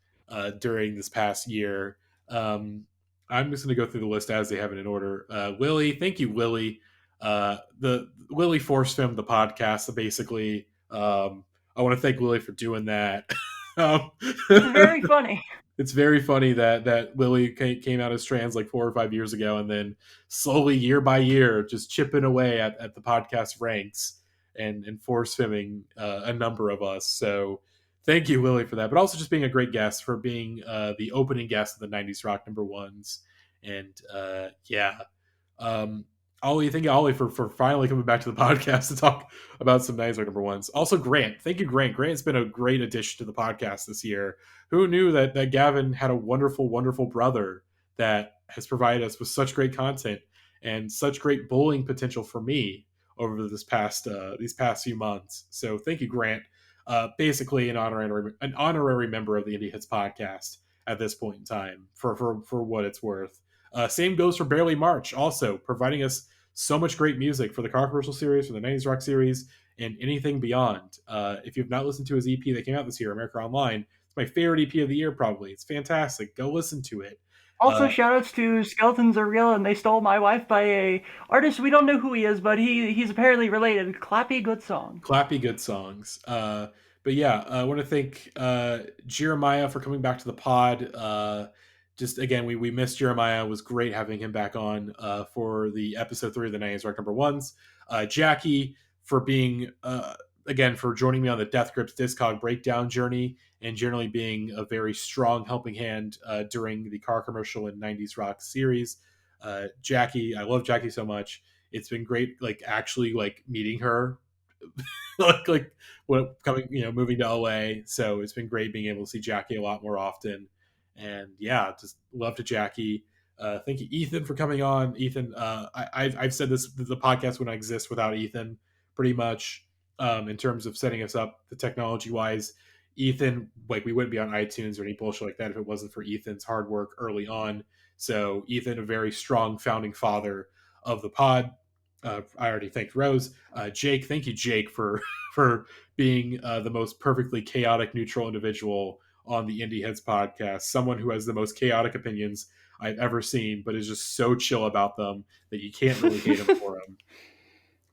during this past year. I'm just going to go through the list as they have it in order. Willie, thank you, Willie. The Willie force film the podcast. Basically, I want to thank Willie for doing that. It's very funny. It's very funny that Willie came out as trans like 4 or 5 years ago, and then slowly, year by year, just chipping away at the podcast ranks and force fimming a number of us. So thank you, Willie, for that. But also just being a great guest, for being the opening guest of the '90s Rock number ones. And Ollie, thank you, Ollie, for finally coming back to the podcast to talk about some '90s Rock number ones. Also, Grant, thank you, Grant. Grant's been a great addition to the podcast this year. Who knew that Gavin had a wonderful, wonderful brother that has provided us with such great content and such great bullying potential for me over these past few months. So thank you, Grant. Basically an honorary member of the Indieheads podcast at this point in time, for what it's worth. Same goes for Barely March, also providing us so much great music for the car commercial series, for the '90s Rock series, and anything beyond. If you've not listened to his EP that came out this year, America Online, it's my favorite EP of the year, probably. It's fantastic. Go listen to it. Also, shoutouts to Skeletons Are Real and They Stole My Wife by a artist we don't know who he is, but he's apparently related. Clappy good song. Clappy good songs. But yeah, I want to thank Jeremiah for coming back to the pod. Just again, we missed Jeremiah. It was great having him back on for the episode 3 of the '90s Rock number ones. Jackie for being again for joining me on the Death Grips Discog breakdown journey, and generally being a very strong helping hand during the car commercial and '90s Rock series. Jackie, I love Jackie so much. It's been great, like actually like meeting her like what coming, moving to LA. So it's been great being able to see Jackie a lot more often. And yeah, just love to Jackie. Thank you, Ethan, for coming on. Ethan, I've said this, the podcast wouldn't exist without Ethan, pretty much, in terms of setting us up the technology wise. Ethan, like, we wouldn't be on iTunes or any bullshit like that if it wasn't for Ethan's hard work early on. So Ethan, a very strong founding father of the pod. I already thanked Rose. Jake, thank you, Jake, for for being the most perfectly chaotic, neutral individual on the Indieheads podcast. Someone who has the most chaotic opinions I've ever seen, but is just so chill about them that you can't really hate him for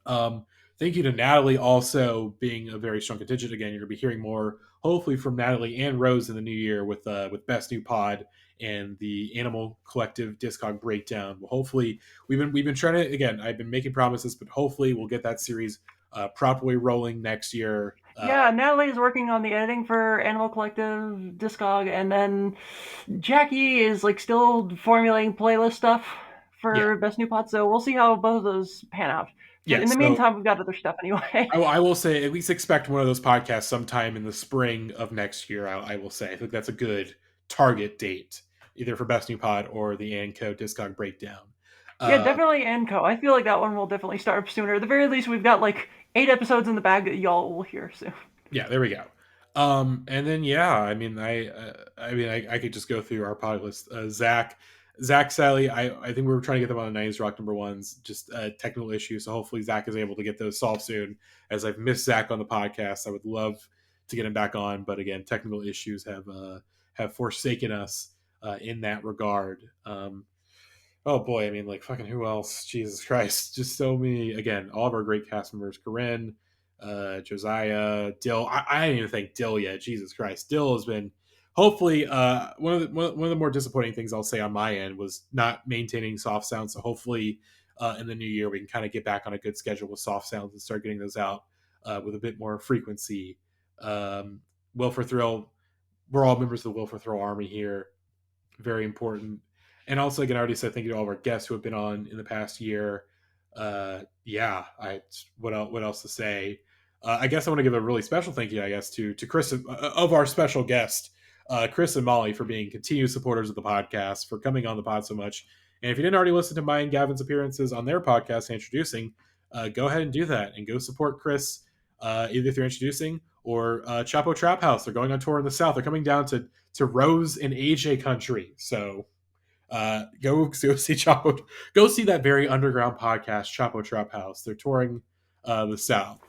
them. Thank you to Natalie, also being a very strong contingent. Again, you're going to be hearing more, hopefully, from Natalie and Rose in the new year with Best New Pod and the Animal Collective Discog breakdown. Well, hopefully, we've been trying to, again, I've been making promises, but hopefully we'll get that series properly rolling next year. Yeah, Natalie's working on the editing for Animal Collective Discog, and then Jackie is like still formulating playlist stuff for Best New Pod. So we'll see how both of those pan out. But in the meantime, we've got other stuff anyway. I will say, at least expect one of those podcasts sometime in the spring of next year. I will say, I think that's a good target date, either for Best New Pod or the Anco Discog breakdown. Yeah, definitely Anco. I feel like that one will definitely start up sooner. At the very least, we've got like 8 episodes in the bag that y'all will hear soon. Yeah, there we go. And then I could just go through our pod list. Zach, Sally, I think we were trying to get them on the 90s Rock number ones, just technical issues. So hopefully Zach is able to get those solved soon. As I've missed Zach on the podcast, I would love to get him back on, but again, technical issues have forsaken us in that regard. Oh boy, I mean, like, fucking who else? Jesus Christ, just so many. Again, all of our great cast members: Corinne, Josiah, Dill. I didn't even thank Dill yet. Jesus Christ, Dill has been. Hopefully, one of the more disappointing things I'll say on my end was not maintaining soft sounds. So hopefully, in the new year, we can kind of get back on a good schedule with soft sounds and start getting those out with a bit more frequency. Will for Thrill, we're all members of the Will for Thrill Army here. Very important. And also, again, I already said thank you to all of our guests who have been on in the past year. What else to say? I guess I want to give a really special thank you, I guess, to Chris of our special guest, Chris and Molly, for being continued supporters of the podcast, for coming on the pod so much. And if you didn't already listen to mine and Gavin's appearances on their podcast introducing, go ahead and do that and go support Chris, either through introducing or Chapo Trap House. They're going on tour in the South. They're coming down to Rose and AJ country. So go see Chapo. Go see that very underground podcast, Chapo Trap House. They're touring the South.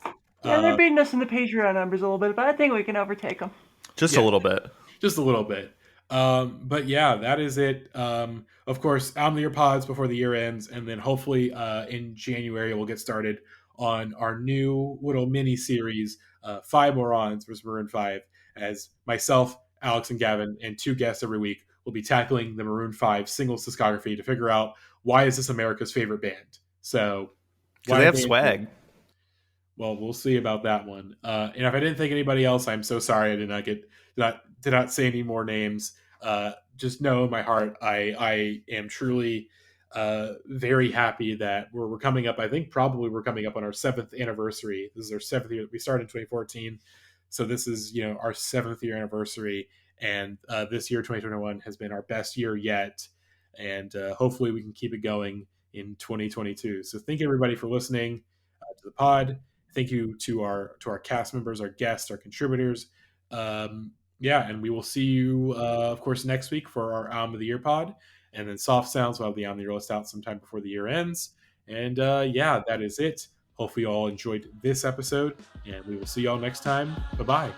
Yeah, they're beating us in the Patreon numbers a little bit, but I think we can overtake them. Just a little bit. Just a little bit. But yeah, that is it. Of course, I'm the Year Pods before the year ends, and then hopefully in January we'll get started on our new little mini series, 5 Morons versus Maroon 5, as myself, Alex, and Gavin, and 2 guests every week will be tackling the Maroon 5 singles discography to figure out why is this America's favorite band. So, because they have swag. Well, we'll see about that one. And if I didn't think anybody else, I'm so sorry I did not say any more names. Just know in my heart, I am truly very happy that we're coming up. I think probably we're coming up on our 7th anniversary. This is our 7th year. We started in 2014, so this is our 7th year anniversary. And this year, 2021, has been our best year yet, and hopefully we can keep it going in 2022. So thank you everybody for listening to the pod. Thank you to our cast members, our guests, our contributors. And we will see you, of course, next week for our Album of the Year pod. And then Soft Sounds will have the Album of the Year list out sometime before the year ends. And that is it. Hopefully you all enjoyed this episode, and we will see you all next time. Bye-bye.